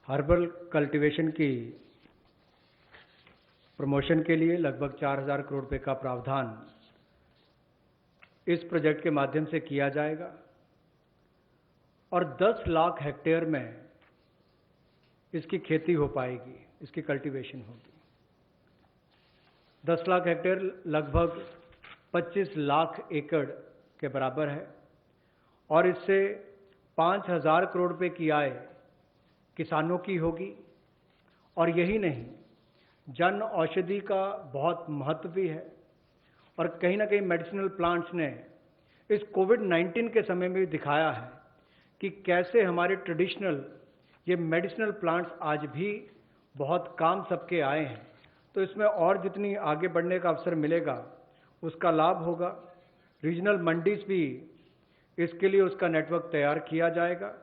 Herbal cultivation की promotion के लिए लगभग 4,000 करोड़ रुपए का प्रावधान इस project के माध्यम से किया जाएगा, और 10 लाख हेक्टेयर में इसकी खेती हो पाएगी, इसकी कल्टीवेशन होगी। 10 लाख हेक्टेयर लगभग 25 लाख एकड़ के बराबर है और इससे 5,000 करोड़ रुपए की आय किसानों की होगी। और यही नहीं, जन औषधि का बहुत महत्व भी है और कहीं ना कहीं मेडिसिनल प्लांट्स ने इस कोविड-19 के समय में भी दिखाया है कि कैसे हमारे ट्रेडिशनल ये मेडिसिनल प्लांट्स आज भी बहुत काम सबके आए हैं। तो इसमें और जितनी आगे बढ़ने का अवसर मिलेगा उसका लाभ होगा। रीजनल मंडीज भी इसके लिए उसका नेटवर्क तैयार किया जाएगा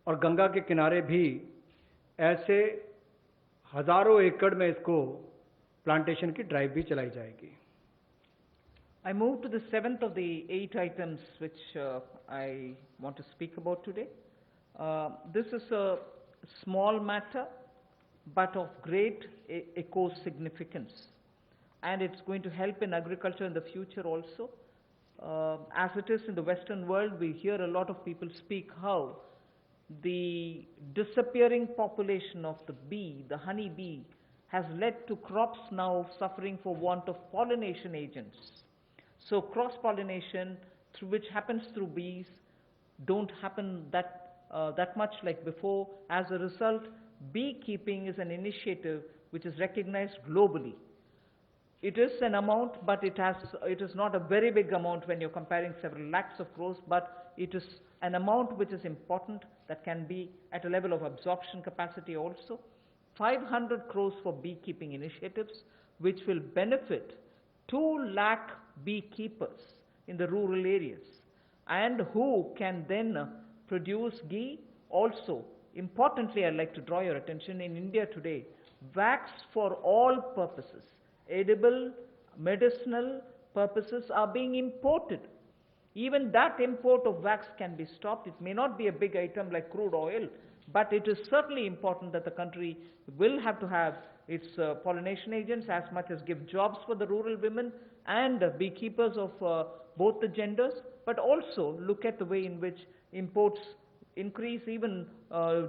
और गंगा के किनारे भी ऐसे हजारों एकड़ में इसको प्लांटेशन की ड्राइव भी चलाई जाएगी। I move to the seventh of the 8 items which I want to speak about today. This is a small matter but of great eco significance, and it's going to help in agriculture in the future also. As it is in the Western world, we hear a lot of people speak how the disappearing population of the bee, the honey bee, has led to crops now suffering for want of pollination agents. So cross-pollination, through which happens through bees, don't happen that much like before. As a result, beekeeping is an initiative which is recognized globally. It is an amount, but it is not a very big amount when you're comparing several lakhs of crores, but it is an amount which is important that can be at a level of absorption capacity also. 500 crores for beekeeping initiatives, which will benefit 2 lakh beekeepers in the rural areas, and who can then produce ghee. Also, importantly, I'd like to draw your attention, in India today, wax for all purposes, edible, medicinal purposes, are being imported. Even that import of wax can be stopped. It may not be a big item like crude oil, but it is certainly important that the country will have to have its pollination agents, as much as give jobs for the rural women and beekeepers of both the genders, but also look at the way in which imports increase even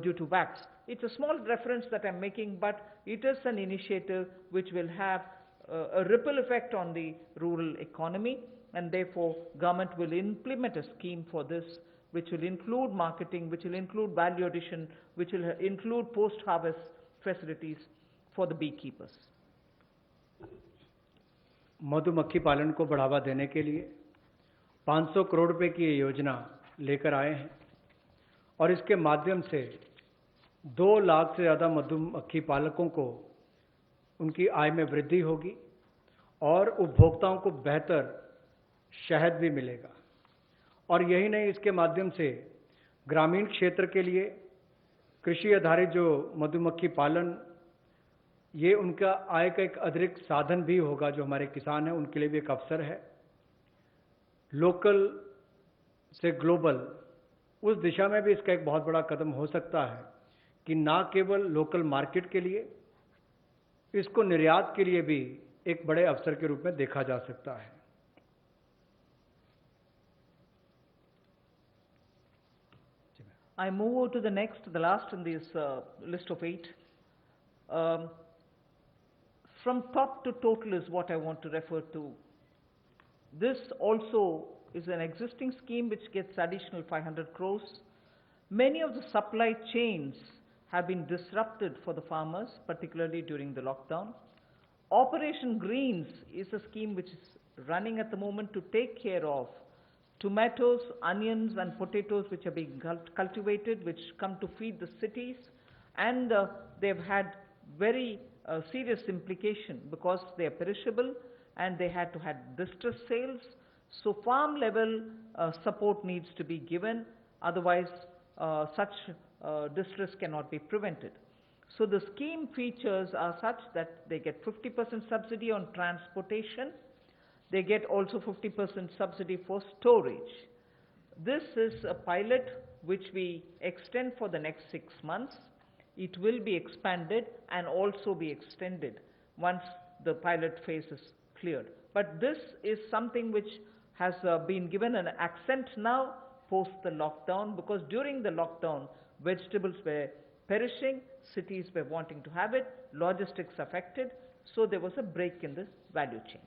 due to wax. It's a small reference that I'm making, but it is an initiative which will have a ripple effect on the rural economy, and therefore government will implement a scheme for this, which will include marketing, which will include value addition, which will include post-harvest facilities for the beekeepers. मधुमक्खी पालन को बढ़ावा देने के लिए 500 करोड़ रुपए की ये योजना लेकर आए हैं और इसके माध्यम से 2 लाख से ज़्यादा मधुमक्खी पालकों को उनकी आय में वृद्धि होगी और उपभोक्ताओं को बेहतर शहद भी मिलेगा। और यही नहीं, इसके माध्यम से ग्रामीण क्षेत्र के लिए कृषि आधारित जो मधुमक्खी पालन, ये उनका आय का एक अतिरिक्त साधन भी होगा। जो हमारे किसान हैं उनके लिए भी एक अवसर है। लोकल से ग्लोबल, उस दिशा में भी इसका एक बहुत बड़ा कदम हो सकता है कि ना केवल लोकल मार्केट के लिए, इसको निर्यात के लिए भी एक बड़े अवसर के रूप में देखा जा सकता है। I move to the next, the last in this list of 8. From top to total is what I want to refer to. This also is an existing scheme which gets additional 500 crores. Many of the supply chains have been disrupted for the farmers, particularly during the lockdown. Operation Greens is a scheme which is running at the moment to take care of tomatoes, onions and potatoes which are being cultivated, which come to feed the cities, and they've had very serious implication because they are perishable and they had to have distress sales. So farm level support needs to be given, otherwise such distress cannot be prevented. So the scheme features are such that they get 50% subsidy on transportation. They get also 50% subsidy for storage. This is a pilot which we extend for the next 6 months. It will be expanded and also be extended once the pilot phase is cleared. But this is something which has been given an accent now post the lockdown, because during the lockdown vegetables were perishing, cities were wanting to have it, logistics affected, so there was a break in the value chain.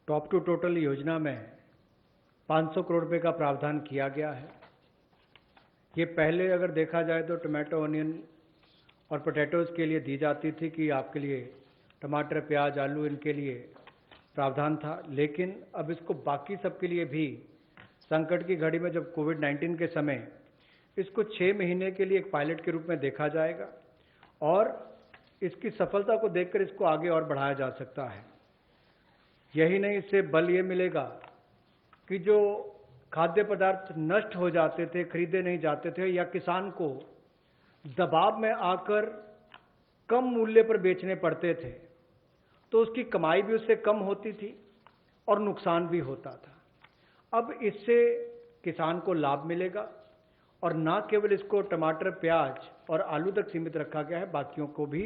Top to total योजना में 500 करोड़ रुपए का प्रावधान किया गया है। ये पहले अगर देखा जाए तो टमाटो, ऑनियन और पोटैटोज़ के लिए दी जाती थी कि आपके लिए टमाटर, प्याज, आलू इनके लिए प्रावधान था, लेकिन अब इसको बाकी सबके लिए भी संकट की घड़ी में जब कोविड-19 के समय इसको 6 महीने के लिए एक पायलट के रूप में देखा जाएगा और इसकी सफलता को देखकर इसको आगे और बढ़ाया जा सकता है। यही नहीं, इससे बल ये मिलेगा कि जो खाद्य पदार्थ नष्ट हो जाते थे, खरीदे नहीं जाते थे या किसान को दबाव में आकर कम मूल्य पर बेचने पड़ते थे, तो उसकी कमाई भी उससे कम होती थी और नुकसान भी होता था। अब इससे किसान को लाभ मिलेगा और न केवल इसको टमाटर, प्याज और आलू तक सीमित रखा गया है, बाकियों को भी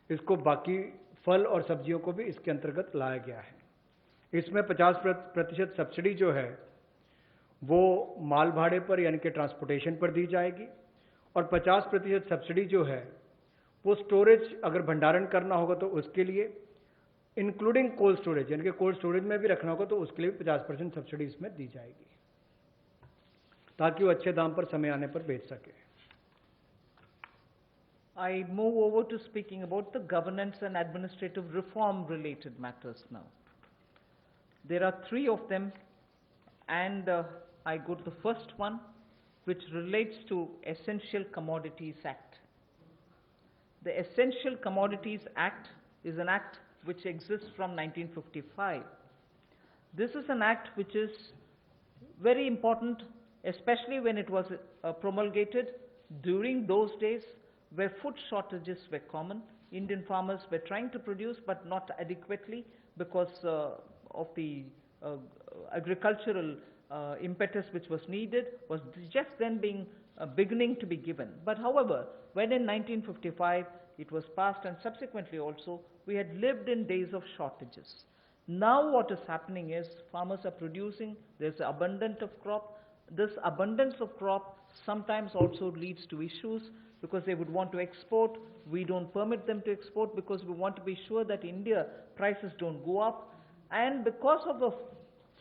इसको बाकी फल और सब्जियों को भी इसके अंतर्गत लाया गया है। इसमें 50% सब्सिडी जो है वो माल भाड़े पर यानी कि ट्रांसपोर्टेशन पर दी जाएगी और 50% सब्सिडी जो है वो स्टोरेज, अगर भंडारण करना होगा तो उसके लिए, इंक्लूडिंग कोल्ड स्टोरेज, यानी कि कोल्ड स्टोरेज में भी रखना होगा तो उसके लिए भी 50% सब्सिडी इसमें दी जाएगी ताकि वो अच्छे दाम पर समय आने पर बेच सके। I move over to speaking about the governance and administrative reform related matters now. There are 3 of them, and I go to the first one, which relates to Essential Commodities Act. The Essential Commodities Act is an act which exists from 1955. This is an act which is very important, especially when it was promulgated during those days where food shortages were common. Indian farmers were trying to produce but not adequately because of the agricultural impetus which was needed was just then beginning to be given. But however, when in 1955 it was passed and subsequently also we had lived in days of shortages. Now what is happening is farmers are producing, there's abundance of crop. This abundance of crop sometimes also leads to issues because they would want to export. We don't permit them to export because we want to be sure that India prices don't go up. And because of the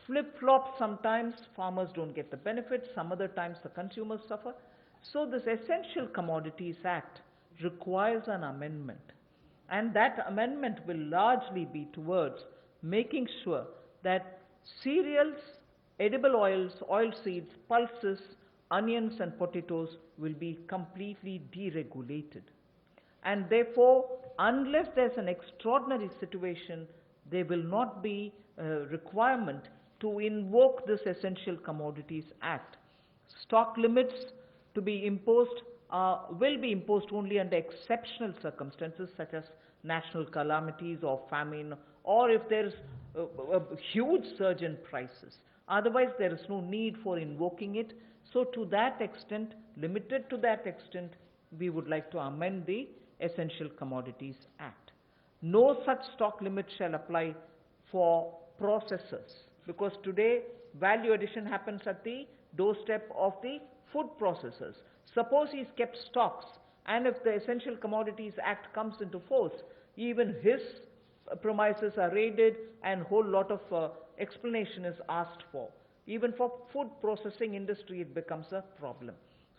flip-flop, sometimes farmers don't get the benefits, some other times the consumers suffer. So this Essential Commodities Act requires an amendment. And that amendment will largely be towards making sure that cereals, edible oils, oilseeds, pulses, onions and potatoes will be completely deregulated. And therefore, unless there's an extraordinary situation, there will not be a requirement to invoke this Essential Commodities Act. Stock limits to be imposed will be imposed only under exceptional circumstances such as national calamities or famine, or if there is a huge surge in prices. Otherwise, there is no need for invoking it. So to that extent, limited to that extent, we would like to amend the Essential Commodities Act. No such stock limit shall apply for processors, because today value addition happens at the doorstep of the food processors. Suppose he's kept stocks, and if the Essential Commodities Act comes into force, even his premises are raided and a whole lot of explanation is asked for. Even for food processing industry, it becomes a problem.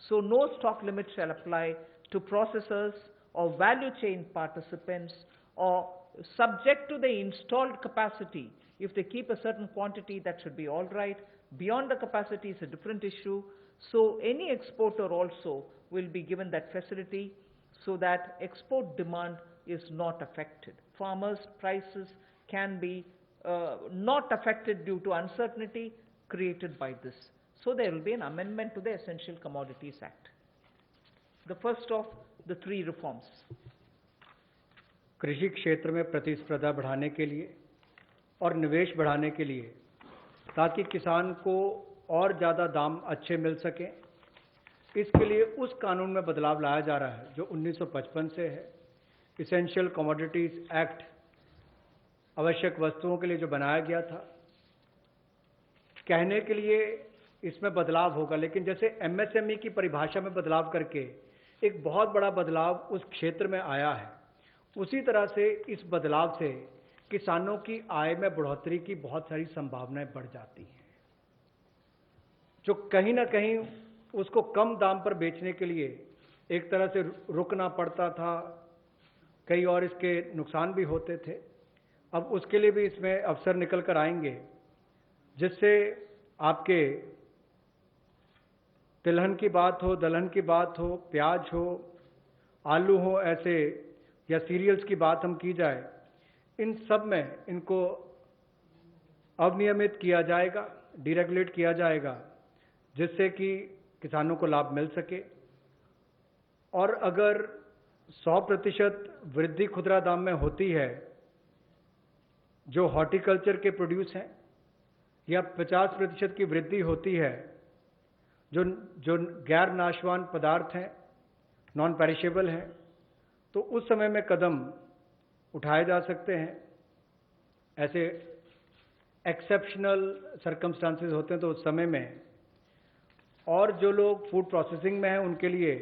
So no stock limit shall apply to processors or value chain participants, or subject to the installed capacity. If they keep a certain quantity, that should be all right. Beyond the capacity is a different issue. So any exporter also will be given that facility so that export demand is not affected. Farmers' prices can be not affected due to uncertainty created by this. So there will be an amendment to the Essential Commodities Act. The first of the 3 reforms. कृषि क्षेत्र में प्रतिस्पर्धा बढ़ाने के लिए और निवेश बढ़ाने के लिए, ताकि किसान को और ज़्यादा दाम अच्छे मिल सकें, इसके लिए उस कानून में बदलाव लाया जा रहा है जो 1955 से है। इसेंशियल कमोडिटीज एक्ट आवश्यक वस्तुओं के लिए जो बनाया गया था, कहने के लिए इसमें बदलाव होगा, लेकिन जैसे एमएसएमई की परिभाषा में बदलाव करके एक बहुत बड़ा बदलाव उस क्षेत्र में आया है, उसी तरह से इस बदलाव से किसानों की आय में बढ़ोतरी की बहुत सारी संभावनाएं बढ़ जाती हैं। जो कहीं ना कहीं उसको कम दाम पर बेचने के लिए एक तरह से रुकना पड़ता था, कई और इसके नुकसान भी होते थे। अब उसके लिए भी इसमें अवसर निकल कर आएंगे, जिससे आपके तिलहन की बात हो, दलहन की बात हो, प्याज हो, आलू हो, ऐसे या सीरियल्स की बात हम की जाए, इन सब में इनको अवनियमित किया जाएगा, डीरेगुलेट किया जाएगा, जिससे कि किसानों को लाभ मिल सके। और अगर 100% वृद्धि खुदरा दाम में होती है जो हॉर्टिकल्चर के प्रोड्यूस हैं, या 50% की वृद्धि होती है जो गैर नाशवान पदार्थ हैं, नॉन पेरिशेबल हैं, तो उस समय में कदम उठाए जा सकते हैं। ऐसे एक्सेप्शनल सर्कमस्टांसेस होते हैं तो उस समय में, और जो लोग फूड प्रोसेसिंग में हैं उनके लिए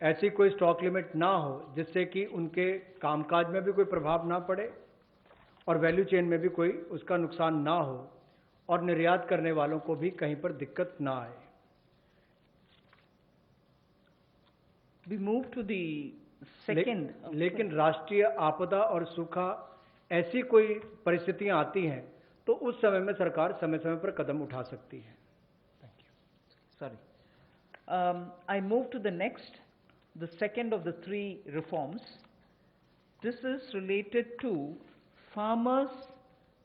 ऐसी कोई स्टॉक लिमिट ना हो जिससे कि उनके कामकाज में भी कोई प्रभाव ना पड़े और वैल्यू चेन में भी कोई उसका नुकसान ना हो, और निर्यात करने वालों को भी कहीं पर दिक्कत ना आए। We move to the second. लेकिन राष्ट्रीय आपदा और सूखा ऐसी कोई परिस्थितियां आती हैं तो उस समय में सरकार समय समय पर कदम उठा सकती है। Sorry. I move to the next, the second of the three reforms. This is related to farmers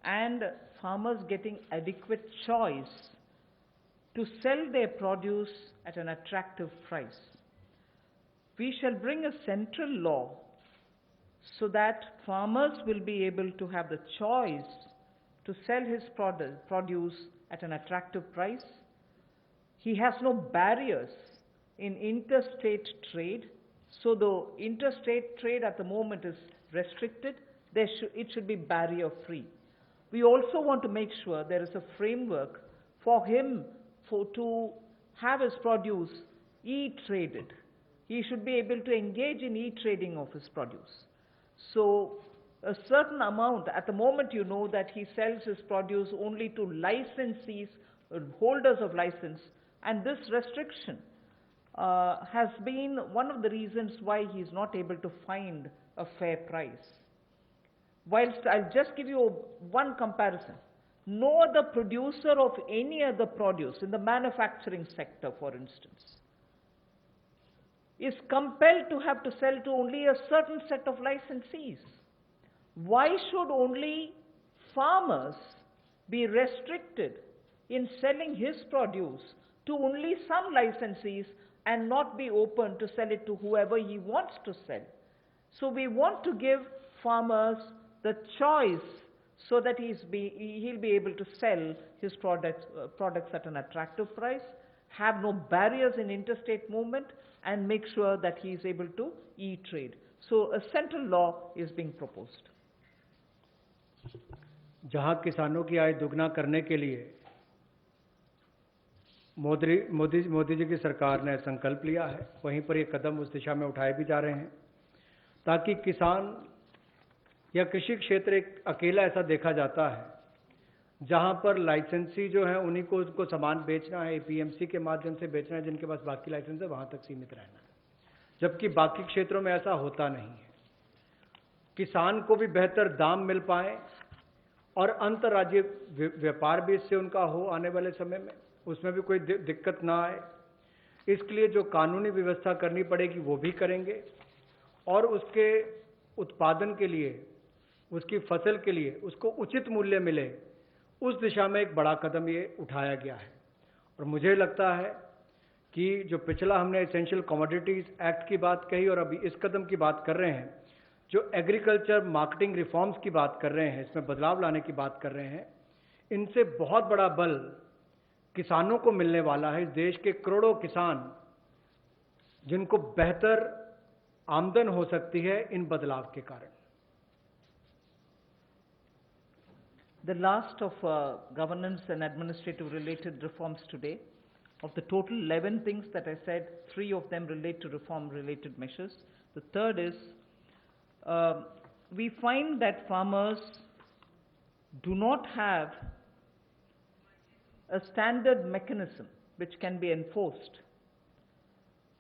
and farmers getting adequate choice to sell their produce at an attractive price. We shall bring a central law so that farmers will be able to have the choice to sell his produce at an attractive price. He has no barriers in interstate trade, so the interstate trade at the moment is restricted. It should be barrier-free. We also want to make sure there is a framework for him to have his produce e-traded. He should be able to engage in e-trading of his produce. So a certain amount, at the moment you know that he sells his produce only to licensees, holders of license, and this restriction has been one of the reasons why he is not able to find a fair price. Whilst I'll just give you one comparison. No other producer of any other produce in the manufacturing sector, for instance, is compelled to have to sell to only a certain set of licensees. Why should only farmers be restricted in selling his produce to only some licensees and not be open to sell it to whoever he wants to sell? So we want to give farmers the choice so that he'll be able to sell his products at an attractive price, have no barriers in interstate movement, and make sure that he is able to e-trade. So a central law is being proposed. जहां किसानों की आय दुगना करने के लिए मोदी जी की सरकार ने संकल्प लिया है, वहीं पर ये कदम उस दिशा में उठाए भी जा रहे हैं ताकि किसान या कृषि क्षेत्र एक अकेला ऐसा देखा जाता है जहां पर लाइसेंसी जो है उन्हीं को उनको सामान बेचना है, एपीएमसी के माध्यम से बेचना है, जिनके पास बाकी लाइसेंस है वहां तक सीमित रहना है, जबकि बाकी क्षेत्रों में ऐसा होता नहीं है। किसान को भी बेहतर दाम मिल पाए और अंतर्राज्यीय व्यापार भी इससे उनका हो आने वाले समय में, उसमें भी कोई दिक्कत ना आए, इसके लिए जो कानूनी व्यवस्था करनी पड़ेगी वो भी करेंगे, और उसके उत्पादन के लिए, उसकी फसल के लिए उसको उचित मूल्य मिले, उस दिशा में एक बड़ा कदम ये उठाया गया है। और मुझे लगता है कि जो पिछला हमने एसेंशियल कमोडिटीज एक्ट की बात कही और अभी इस कदम की बात कर रहे हैं, जो एग्रीकल्चर मार्केटिंग रिफॉर्म्स की बात कर रहे हैं, इसमें बदलाव लाने की बात कर रहे हैं, इनसे बहुत बड़ा बल किसानों को मिलने वाला है। इस देश के करोड़ों किसान जिनको बेहतर आमदन हो सकती है इन बदलाव के कारण। the last of governance and administrative related reforms today. Of the total 11 things that I said, 3 of them relate to reform related measures. The third is, we find that farmers do not have a standard mechanism which can be enforced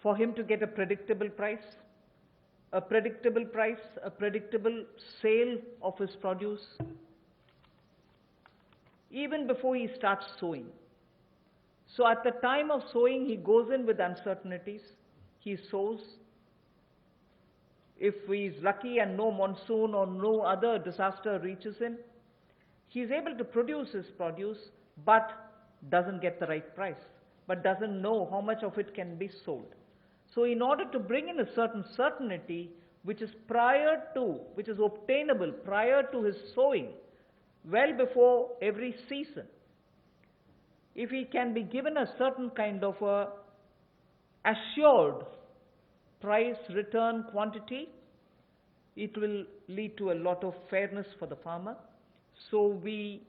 for him to get a predictable price, a predictable sale of his produce, even before he starts sowing. So at the time of sowing, he goes in with uncertainties. He sows. If he is lucky and no monsoon or no other disaster reaches him, he is able to produce his produce, but doesn't get the right price, but doesn't know how much of it can be sold. So in order to bring in a certain certainty, which is obtainable prior to his sowing, well before every season, if he can be given a certain kind of a assured price, return, quantity, it will lead to a lot of fairness for the farmer. So we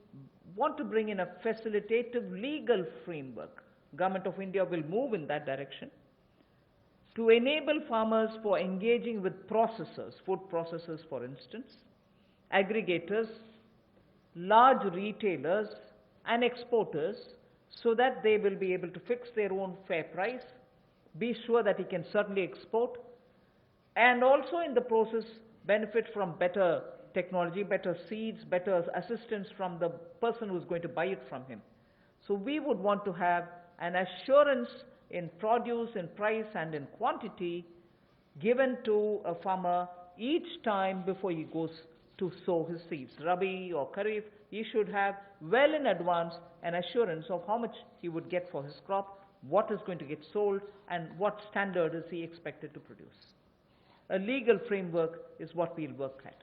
want to bring in a facilitative legal framework. Government of India will move in that direction to enable farmers for engaging with processors, food processors for instance, aggregators, large retailers and exporters, so that they will be able to fix their own fair price, be sure that he can certainly export, and also in the process benefit from better technology, better seeds, better assistance from the person who is going to buy it from him. So we would want to have an assurance in produce, in price and in quantity given to a farmer each time before he goes to sow his seeds, Rabi or Kharif. He should have well in advance an assurance of how much he would get for his crop, what is going to get sold, and what standard is he expected to produce. A legal framework is what we'll work at.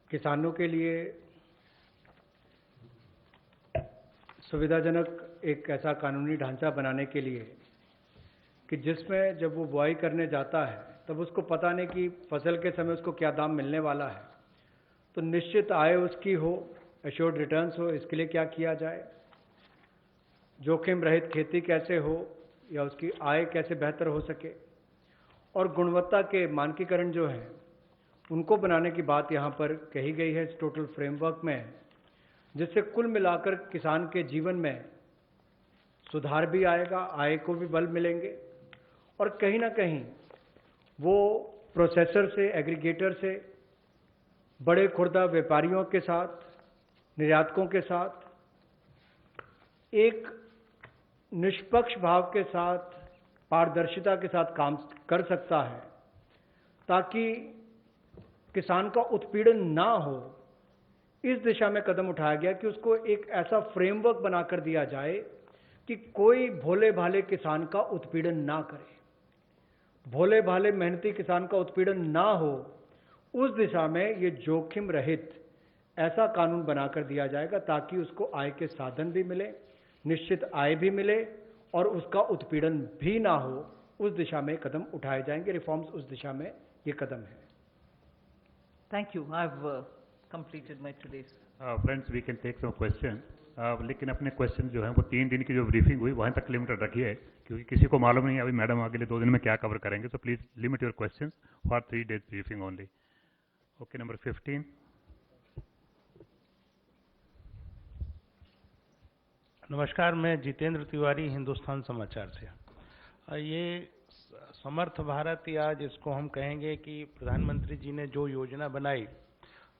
किसानों के लिए सुविधाजनक एक ऐसा कानूनी ढांचा बनाने के लिए कि जिसमें जब वो बुआई करने जाता है तब उसको पता नहीं कि फसल के समय उसको क्या दाम मिलने वाला है, तो निश्चित आय उसकी हो, एश्योर्ड रिटर्न्स हो, इसके लिए क्या किया जाए, जोखिम रहित खेती कैसे हो या उसकी आय कैसे बेहतर हो सके, और गुणवत्ता के मानकीकरण जो हैं उनको बनाने की बात यहाँ पर कही गई है इस टोटल फ्रेमवर्क में, जिससे कुल मिलाकर किसान के जीवन में सुधार भी आएगा, आय को भी बल मिलेंगे और कहीं ना कहीं वो प्रोसेसर से, एग्रीगेटर से, बड़े खुर्दा व्यापारियों के साथ, निर्यातकों के साथ एक निष्पक्ष भाव के साथ, पारदर्शिता के साथ काम कर सकता है, ताकि किसान का उत्पीड़न ना हो। इस दिशा में कदम उठाया गया कि उसको एक ऐसा फ्रेमवर्क बनाकर दिया जाए कि कोई भोले भाले किसान का उत्पीड़न ना करे, भोले भाले मेहनती किसान का उत्पीड़न ना हो। उस दिशा में ये जोखिम रहित ऐसा कानून बनाकर दिया जाएगा ताकि उसको आय के साधन भी मिले, निश्चित आय भी मिले और उसका उत्पीड़न भी ना हो। उस दिशा में कदम उठाए जाएंगे, रिफॉर्म्स उस दिशा में ये कदम है। Thank you. I've completed my today's. Friends, we can take some questions. लेकिन अपने क्वेश्चन जो हैं वो 3 दिन की जो ब्रीफिंग हुई वहाँ तक लिमिटेड रखिए, क्योंकि किसी को मालूम नहीं अभी मैडम अगले 2 दिन में क्या कवर करेंगे. So please limit your questions for 3 days briefing only. Okay, number 15. नमस्कार, मैं जितेंद्र तिवारी, हिंदुस्तान समाचार से। ये समर्थ भारत, या जिसको हम कहेंगे कि प्रधानमंत्री जी ने जो योजना बनाई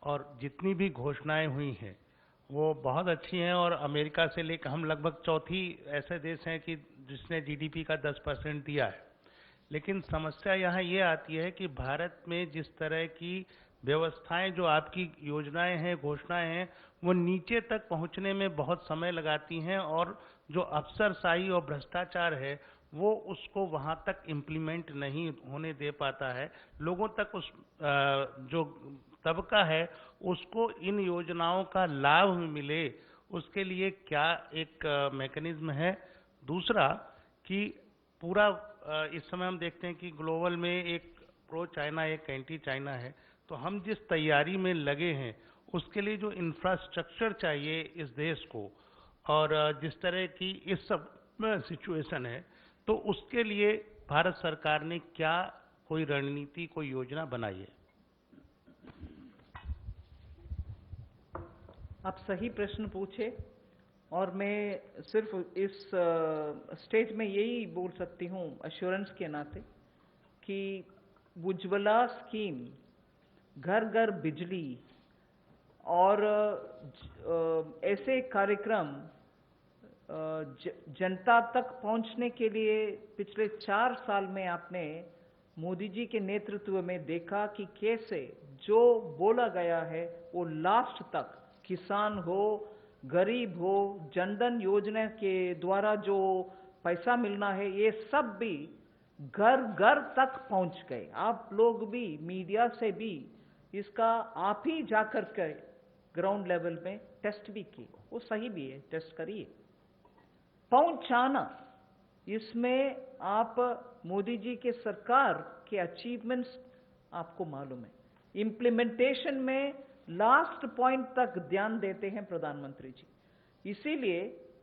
और जितनी भी घोषणाएं हुई हैं वो बहुत अच्छी हैं, और अमेरिका से लेकर हम लगभग चौथी ऐसे देश हैं कि जिसने जीडीपी का 10% दिया है। लेकिन समस्या यहाँ ये आती है कि भारत में जिस तरह की व्यवस्थाएं, जो आपकी योजनाएं हैं, घोषणाएं हैं, वो नीचे तक पहुंचने में बहुत समय लगाती हैं, और जो अफसरशाही और भ्रष्टाचार है वो उसको वहां तक इम्प्लीमेंट नहीं होने दे पाता है। लोगों तक उस जो तबका है उसको इन योजनाओं का लाभ मिले, उसके लिए क्या एक मैकेनिज्म है। दूसरा कि पूरा इस समय हम देखते हैं कि ग्लोबल में एक प्रो चाइना, एक एंटी चाइना है, तो हम जिस तैयारी में लगे हैं उसके लिए जो इंफ्रास्ट्रक्चर चाहिए इस देश को, और जिस तरह की इस सब सिचुएशन है, तो उसके लिए भारत सरकार ने क्या कोई रणनीति, कोई योजना बनाई है? आप सही प्रश्न पूछे, और मैं सिर्फ इस स्टेज में यही बोल सकती हूँ अश्योरेंस के नाते कि उज्ज्वला स्कीम, घर घर बिजली और ऐसे कार्यक्रम जनता तक पहुंचने के लिए पिछले 4 साल में आपने मोदी जी के नेतृत्व में देखा कि कैसे जो बोला गया है वो लास्ट तक, किसान हो, गरीब हो, जनधन योजना के द्वारा जो पैसा मिलना है, ये सब भी घर घर तक पहुंच गए। आप लोग भी मीडिया से भी इसका आप ही जाकर के ग्राउंड लेवल में टेस्ट भी किए, वो सही भी है, टेस्ट करिए। पहुंचाना, इसमें आप मोदी जी के सरकार के अचीवमेंट्स आपको मालूम है। इम्प्लीमेंटेशन में लास्ट पॉइंट तक ध्यान देते हैं प्रधानमंत्री जी। इसीलिए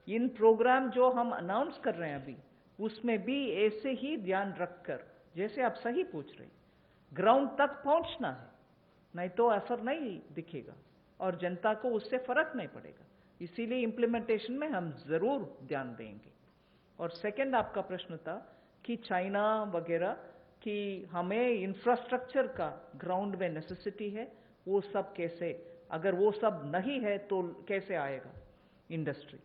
इन प्रोग्राम जो हम अनाउंस कर रहे हैं अभी, उसमें भी ऐसे ही ध्यान रखकर, जैसे आप सही पूछ रहे, ग्राउंड तक पहुंचना है, नहीं तो असर नहीं दिखेगा और जनता को उससे फर्क नहीं पड़ेगा। इसीलिए इम्प्लीमेंटेशन में हम जरूर ध्यान देंगे। और सेकंड आपका प्रश्न था कि चाइना वगैरह कि हमें इंफ्रास्ट्रक्चर का ग्राउंड में नेसेसिटी है, वो सब कैसे, अगर वो सब नहीं है तो कैसे आएगा इंडस्ट्री।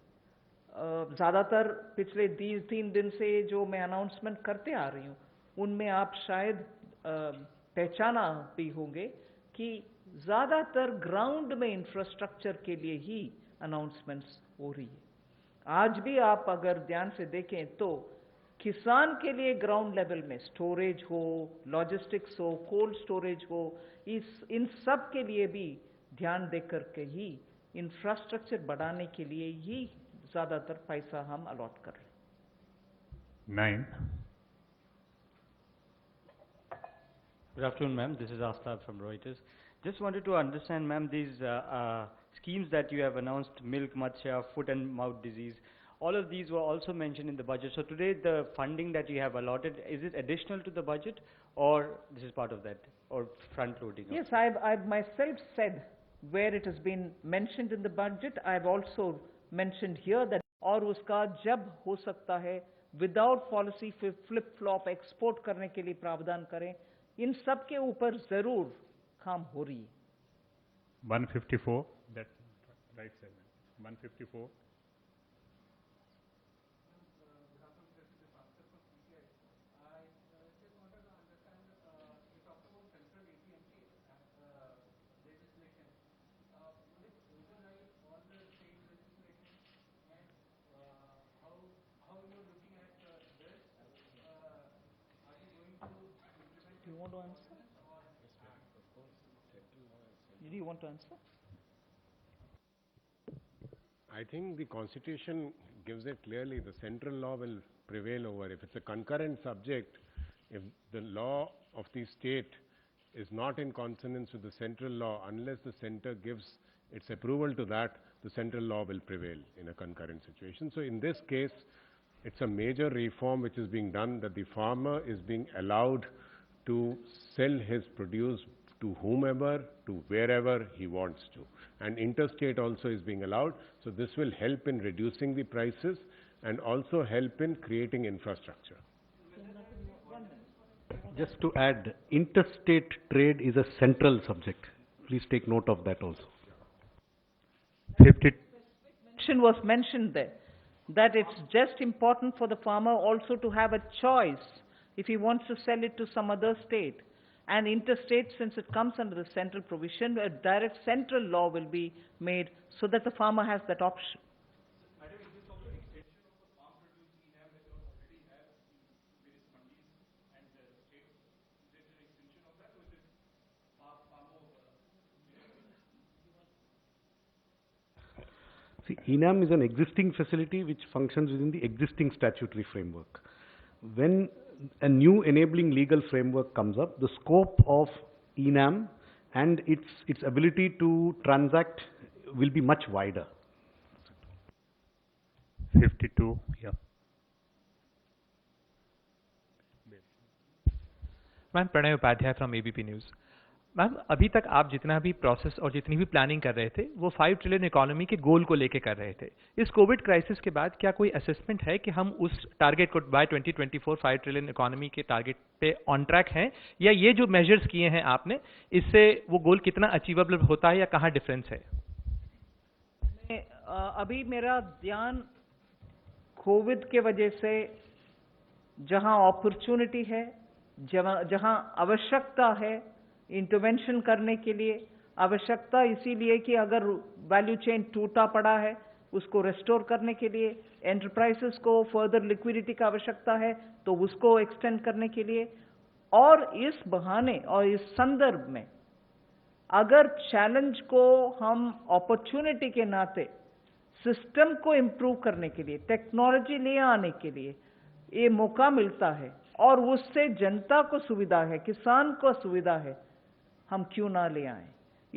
ज़्यादातर पिछले 3 दिन से जो मैं अनाउंसमेंट करते आ रही हूँ, उनमें आप शायद पहचाना भी होंगे कि ज़्यादातर ग्राउंड में इंफ्रास्ट्रक्चर के लिए ही अनाउंसमेंट्स हो रही है। आज भी आप अगर ध्यान से देखें तो किसान के लिए ग्राउंड लेवल में स्टोरेज हो, लॉजिस्टिक्स हो, कोल्ड स्टोरेज हो, इन सब के लिए भी ध्यान देकर के ही इंफ्रास्ट्रक्चर बढ़ाने के लिए ही ज़्यादातर पैसा हम अलॉट कर रहे हैं। 9. Good afternoon, ma'am. This is Aftab from Reuters. Just wanted to understand, ma'am, these schemes that you have announced, milk, matsya, foot and mouth disease, all of these were also mentioned in the budget. So today the funding that you have allotted, is it additional to the budget or this is part of that or front loading? Yes, I've myself said where it has been mentioned in the budget. I've also mentioned here that और उसका जब हो सकता है without policy flip flop export करने के लिए प्रावधान करें, इन सब के ऊपर जरूर काम हो रही है। 154, that's right, sir. 154. Do you want to answer? Do you want to answer? I think the Constitution gives it clearly. The central law will prevail over. If it's a concurrent subject, if the law of the state is not in consonance with the central law, unless the center gives its approval to that, the central law will prevail in a concurrent situation. So in this case, it's a major reform which is being done, that the farmer is being allowed to sell his produce to whomever, to wherever he wants to. And interstate also is being allowed. So this will help in reducing the prices and also help in creating infrastructure. Just to add, interstate trade is a central subject. Please take note of that also. 50. Was mentioned there that it's just important for the farmer also to have a choice if he wants to sell it to some other state. And interstate, since it comes under the central provision, a direct central law will be made so that the farmer has that option. See, ENAM is an existing facility which functions within the existing statutory framework. When a new enabling legal framework comes up, the scope of ENAM and its ability to transact will be much wider. 52, yeah. Ma'am Pranay Upadhyay from ABP News. Ma'am अभी तक आप जितना भी process और जितनी भी planning कर रहे थे वो 5 ट्रिलियन इकोनॉमी के गोल को लेके कर रहे थे। इस कोविड क्राइसिस के बाद क्या कोई असेसमेंट है कि हम उस टारगेट को बाय 2024 5 ट्रिलियन इकोनॉमी के टारगेट पे ऑन ट्रैक हैं, या ये जो मेजर्स किए हैं आपने इससे वो गोल कितना अचीवेबल होता है या कहाँ डिफरेंस है? अभी मेरा ध्यान कोविड के वजह से जहां अपॉर्चुनिटी है, जहां आवश्यकता है इंटरवेंशन करने के लिए, आवश्यकता इसीलिए कि अगर वैल्यू चेन टूटा पड़ा है उसको रेस्टोर करने के लिए, एंटरप्राइजेस को फर्दर लिक्विडिटी का आवश्यकता है तो उसको एक्सटेंड करने के लिए, और इस बहाने और इस संदर्भ में अगर चैलेंज को हम अपॉर्चुनिटी के नाते सिस्टम को इंप्रूव करने के लिए, टेक्नोलॉजी ले आने के लिए ये मौका मिलता है और उससे जनता को सुविधा है, किसान को सुविधा है, हम क्यों ना ले आए।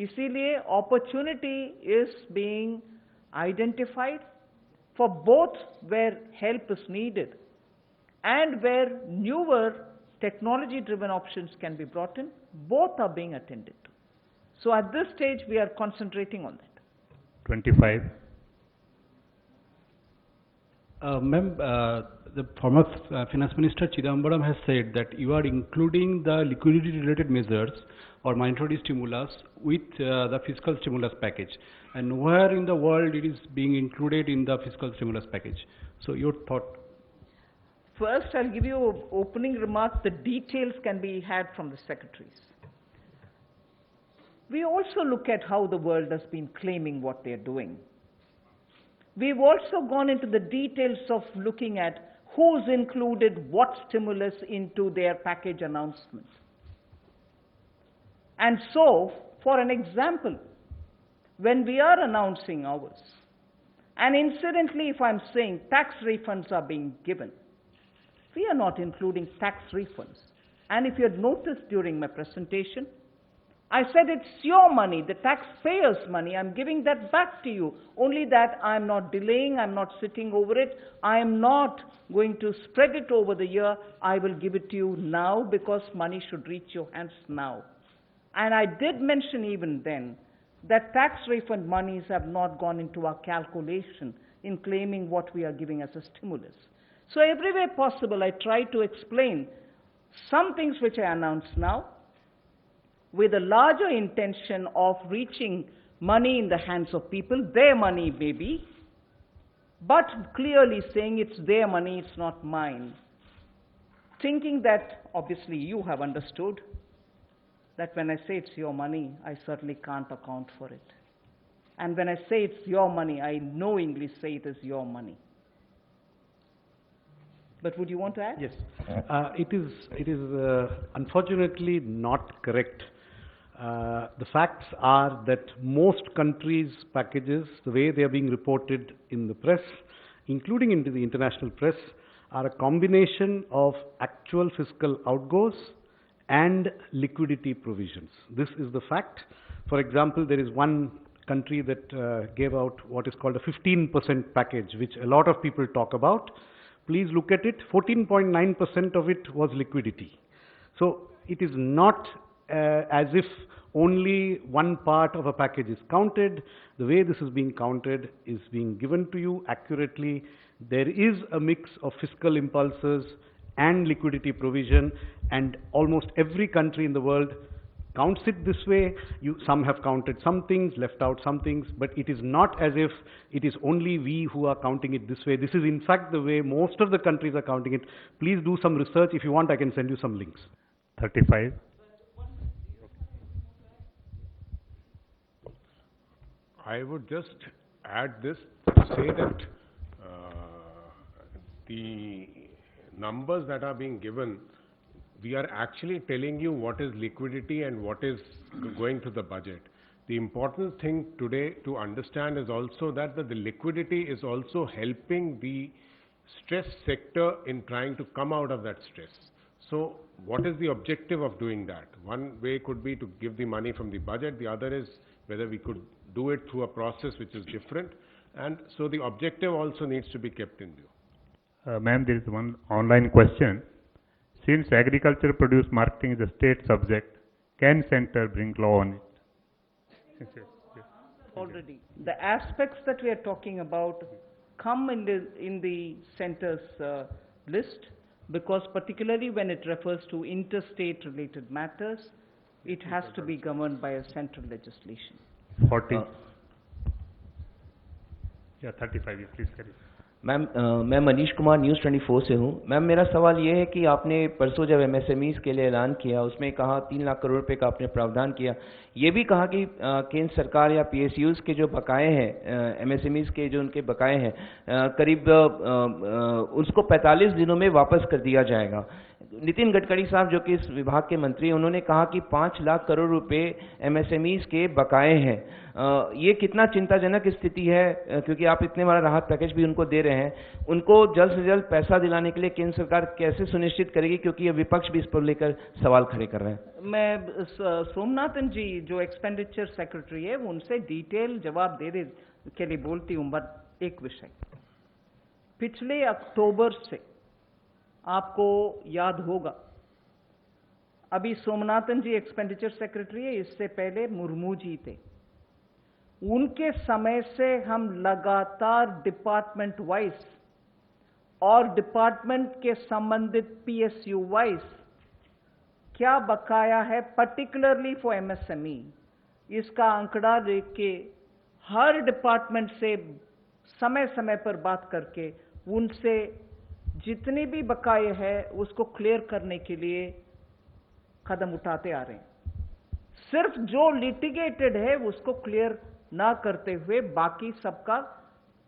इसीलिए opportunity is being identified for both where help is needed and where newer technology-driven options can be brought in, both are being attended to. So at this stage, we are concentrating on that. 25. Ma'am, the former Finance Minister Chidambaram has said that you are including the liquidity-related measures or monetary stimulus with the fiscal stimulus package, and nowhere in the world it is being included in the fiscal stimulus package. So your thought? First, I'll give you an opening remark. The details can be had from the secretaries. We also look at how the world has been claiming what they're doing. We've also gone into the details of looking at who's included what stimulus into their package announcement. And so, for an example, when we are announcing ours, and incidentally, if I'm saying tax refunds are being given, we are not including tax refunds. And if you had noticed during my presentation, I said it's your money, the taxpayers' money. I'm giving that back to you. Only that I'm not delaying, I'm not sitting over it. I'm not going to spread it over the year. I will give it to you now because money should reach your hands now. And I did mention even then that tax refund monies have not gone into our calculation in claiming what we are giving as a stimulus. So every way possible, I try to explain some things which I announce now with a larger intention of reaching money in the hands of people, their money maybe, but clearly saying it's their money, it's not mine. Thinking that, obviously you have understood, that when I say it's your money, I certainly can't account for it. And when I say it's your money, I knowingly say it is your money. But would you want to add? Yes. It is unfortunately not correct. The facts are that most countries' packages, the way they are being reported in the press, including into the international press, are a combination of actual fiscal outgoes and liquidity provisions. This is the fact. For example, there is one country that gave out what is called a 15% package, which a lot of people talk about. Please look at it, 14.9% of it was liquidity. So it is not as if only one part of a package is counted. The way this is being counted is being given to you accurately. There is a mix of fiscal impulses and liquidity provision, and almost every country in the world counts it this way. Some have counted some things, left out some things, but it is not as if it is only we who are counting it this way. This is in fact the way most of the countries are counting it. Please do some research. If you want, I can send you some links. 35. I would just add this to say that the numbers that are being given, we are actually telling you what is liquidity and what is going to the budget. The important thing today to understand is also that the liquidity is also helping the stress sector in trying to come out of that stress. So what is the objective of doing that? One way could be to give the money from the budget. The other is whether we could do it through a process which is different. And so the objective also needs to be kept in view. Ma'am, there is one online question. Since agriculture produce marketing is a state subject, can center bring law on it? Already. The aspects that we are talking about come in the center's list, because particularly when it refers to interstate related matters, it has to be governed by a central legislation. 40. Yeah, 35, please carry. Ma'am मैं Manish Kumar news 24 से हूँ। Ma'am मेरा सवाल ये है कि आपने परसों जब एमएसएमईज़ के लिए ऐलान किया, उसमें कहा 3 लाख करोड़ रुपए का आपने प्रावधान किया, ये भी कहा कि केंद्र सरकार या पीएसयूज़ के जो बकाए हैं, एमएसएमईज़ के जो उनके बकाए हैं, करीब उसको 45 दिनों में वापस कर दिया जाएगा। नितिन गडकरी साहब जो कि इस विभाग के मंत्री हैं, उन्होंने कहा कि 5 लाख करोड़ रुपए एमएसएमईज़ के बकाए हैं। ये कितना चिंताजनक स्थिति है, क्योंकि आप इतने बड़ा राहत पैकेज भी उनको दे रहे हैं, उनको जल्द से जल्द पैसा दिलाने के लिए केंद्र सरकार कैसे सुनिश्चित करेगी, क्योंकि ये विपक्ष भी इस पर लेकर सवाल खड़े कर रहे हैं। मैं सोमनाथन जी जो एक्सपेंडिचर सेक्रेटरी है उनसे डिटेल जवाब देने के लिए बोलती हूँ। बट एक विषय, पिछले अक्टूबर से आपको याद होगा, अभी सोमनाथन जी एक्सपेंडिचर सेक्रेटरी है, इससे पहले मुर्मू जी थे, उनके समय से हम लगातार डिपार्टमेंट वाइज और डिपार्टमेंट के संबंधित पीएसयू वाइज क्या बकाया है पर्टिकुलरली फॉर एमएसएमई, इसका आंकड़ा देख के हर डिपार्टमेंट से समय समय पर बात करके उनसे जितने भी बकाये है उसको क्लियर करने के लिए कदम उठाते आ रहे हैं। सिर्फ जो लिटिगेटेड है उसको क्लियर ना करते हुए बाकी सबका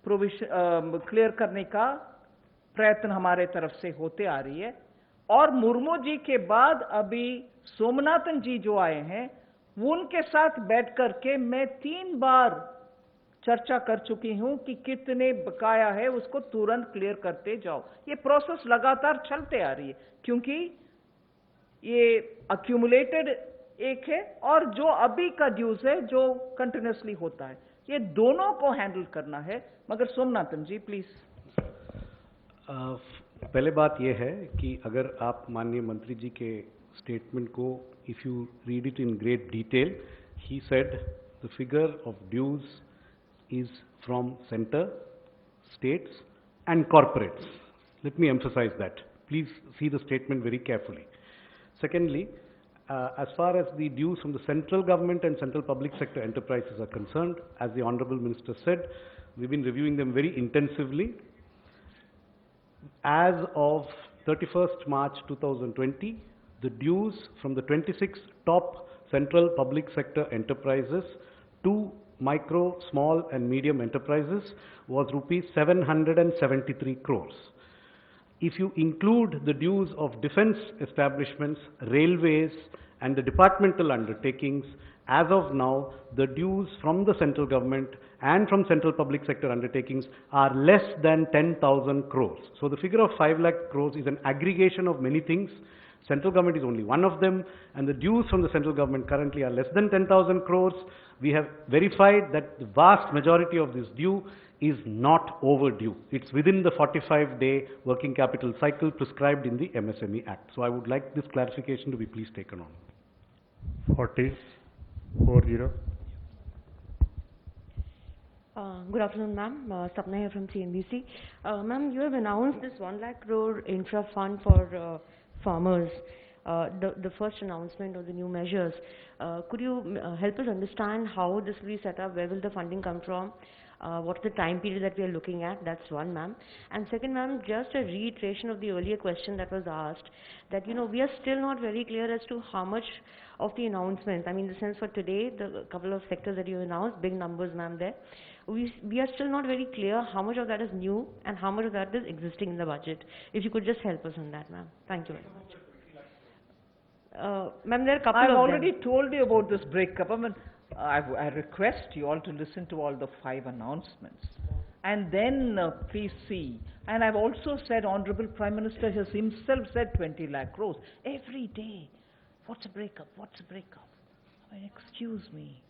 क्लियर करने का प्रयत्न हमारे तरफ से होते आ रही है। और मुर्मू जी के बाद अभी सोमनाथन जी जो आए हैं, उनके साथ बैठ करके मैं 3 बार चर्चा कर चुकी हूं कि कितने बकाया है उसको तुरंत क्लियर करते जाओ। ये प्रोसेस लगातार चलते आ रही है, क्योंकि ये अक्यूमुलेटेड एक है और जो अभी का ड्यूज है जो कंटिन्यूसली होता है, ये दोनों को हैंडल करना है। मगर सोमनाथन जी प्लीज। पहले बात यह है कि अगर आप माननीय मंत्री जी के स्टेटमेंट को if you read it in great detail, he said the figure of dues is from center, states and corporates. Let me emphasize that. Please see the statement very carefully. Secondly, as far as the dues from the central government and central public sector enterprises are concerned, as the Honorable Minister said, we've been reviewing them very intensively. As of 31st March 2020, the dues from the 26 top central public sector enterprises to micro, small and medium enterprises was rupees 773 crores. If you include the dues of defense establishments, railways and the departmental undertakings, as of now the dues from the central government and from central public sector undertakings are less than 10,000 crores. So the figure of 5 lakh crores is an aggregation of many things. Central government is only one of them, and the dues from the central government currently are less than 10,000 crores. We have verified that the vast majority of this due is not overdue. It's within the 45-day working capital cycle prescribed in the MSME Act. So I would like this clarification to be please taken on. 40. Good afternoon, ma'am. Sapna here from CNBC. Ma'am, you have announced this 1 lakh crore infra fund for farmers, the first announcement of the new measures. Could you help us understand how this will be set up? Where will the funding come from? What's the time period that we are looking at? That's one, ma'am. And second, ma'am, just a reiteration of the earlier question that was asked, that, you know, we are still not very clear as to how much of the announcements, I mean, in the sense for today, the couple of sectors that you announced, big numbers, ma'am, there. We are still not very clear how much of that is new and how much of that is existing in the budget. If you could just help us on that, ma'am. Thank you very much. Ma'am, there are a couple I've of already them. told you about this breakup. I mean, I request you all to listen to all the 5 announcements. and then please see. And I've also said, Honorable Prime Minister has himself said 20 lakh crores. Every day, what's a breakup, what's a breakup? I mean, excuse me.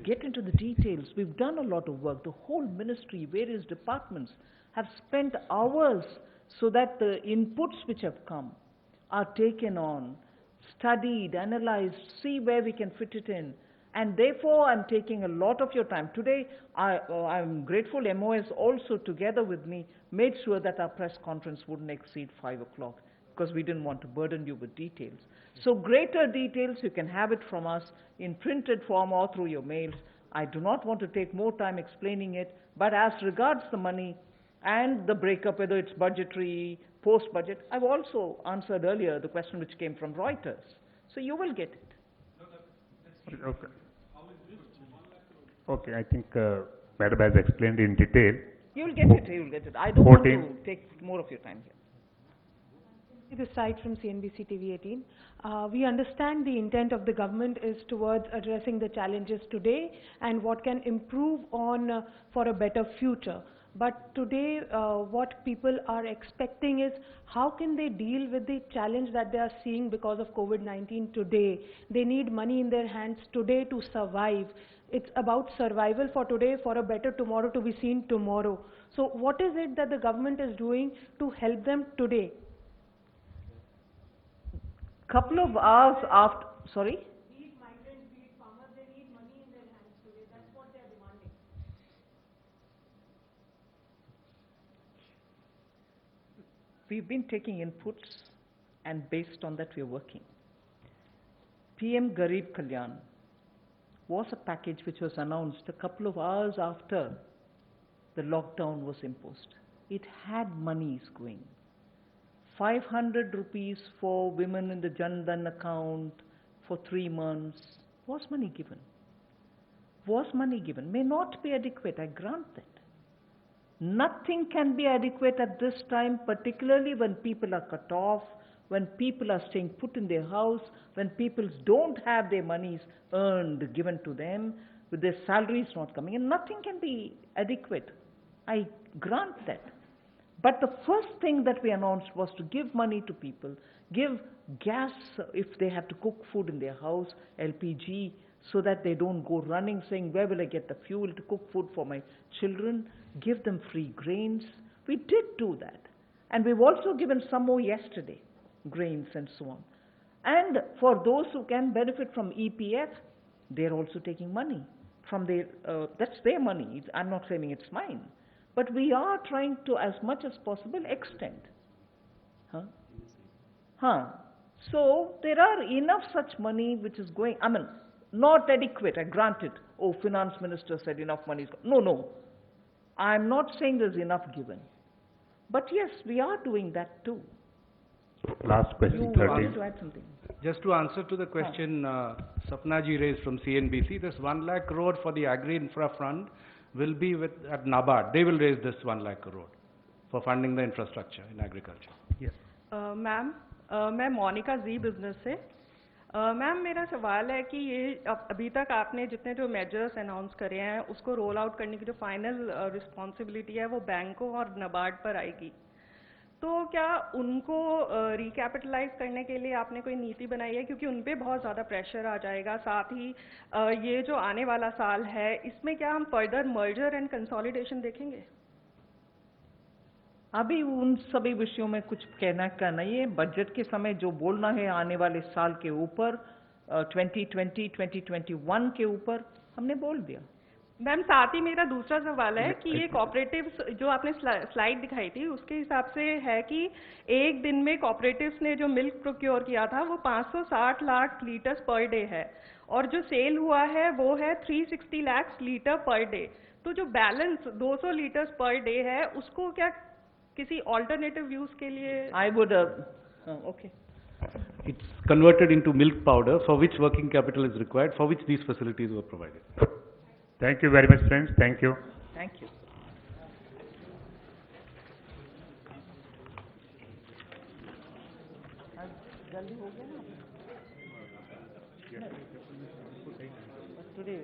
Get into the details. We've done a lot of work. The whole ministry, various departments have spent hours so that the inputs which have come are taken on, studied, analyzed, see where we can fit it in. And therefore, I'm taking a lot of your time. Today, I'm grateful MOS also together with me made sure that our press conference wouldn't exceed 5 o'clock because we didn't want to burden you with details. So greater details, you can have it from us in printed form or through your mails. I do not want to take more time explaining it, but as regards the money and the breakup, whether it's budgetary, post-budget, I've also answered earlier the question which came from Reuters. So you will get it. Okay. Okay, I think Madam has explained in detail. You'll get it, you'll get it. I don't want to take more of your time here. This side from CNBC TV 18. We understand the intent of the government is towards addressing the challenges today and what can improve on for a better future. But today, what people are expecting is how can they deal with the challenge that they are seeing because of COVID-19 today. They need money in their hands today to survive. It's about survival for today, for a better tomorrow to be seen tomorrow. So what is it that the government is doing to help them today? Couple of hours after, sorry? Be it migrants, be it farmers, they need money in their hands today. That's what they are demanding. We've been taking inputs and based on that we're working. PM Garib Kalyan was a package which was announced a couple of hours after the lockdown was imposed. It had monies going. 500 rupees for women in the Jan Dhan account for 3 months. Was money given? Was money given? May not be adequate, I grant that. Nothing can be adequate at this time, particularly when people are cut off, when people are staying put in their house, when people don't have their monies earned, given to them, with their salaries not coming in. Nothing can be adequate. I grant that. But the first thing that we announced was to give money to people, give gas if they have to cook food in their house, LPG, so that they don't go running saying, where will I get the fuel to cook food for my children? Give them free grains. We did do that. And we've also given some more yesterday, grains and so on. And for those who can benefit from EPF, they're also taking money from their, that's their money. I'm not saying it's mine. But we are trying to, as much as possible, extend. So there are enough such money which is going, I mean, not adequate, I grant it. Oh, finance minister said enough money is going. No. I'm not saying there's enough given. But yes, we are doing that too. Last question, You 13. wanted to add something? Just to answer to the question Sapna ji raised from CNBC, this 1 lakh crore for the Agri Infra Fund will be at NABARD. They will raise this 1 lakh crore for funding the infrastructure in agriculture. Yes. Ma'am मैं मोनिका जी business से ma'am मेरा सवाल है कि ये अभी तक आपने जितने जो मेजर्स अनाउंस करे हैं उसको रोल आउट करने की जो फाइनल रिस्पॉन्सिबिलिटी है वो बैंकों और नाबार्ड पर आएगी, तो क्या उनको रिकैपिटलाइज करने के लिए आपने कोई नीति बनाई है, क्योंकि उन पे बहुत ज़्यादा प्रेशर आ जाएगा। साथ ही ये जो आने वाला साल है इसमें क्या हम फर्दर मर्जर एंड कंसोलिडेशन देखेंगे? अभी उन सभी विषयों में कुछ कहना का नहीं है। बजट के समय जो बोलना है आने वाले साल के ऊपर 2020, 2021 के ऊपर हमने बोल दिया। मैम साथ ही मेरा दूसरा सवाल है कि ये कॉपरेटिव्स जो आपने स्लाइड दिखाई थी उसके हिसाब से है कि एक दिन में कॉपरेटिव्स ने जो मिल्क प्रोक्योर किया था वो 560 लाख लीटर्स पर डे है और जो सेल हुआ है वो है 360 लाख लीटर पर डे। तो जो बैलेंस 200 लीटर्स पर डे है उसको क्या किसी ऑल्टरनेटिव यूज के लिए? I would okay. It's converted into milk powder for which working capital is required, for which these facilities were provided. Thank you very much, friends. Thank you. Thank you. जल्दी हो गया ना? Today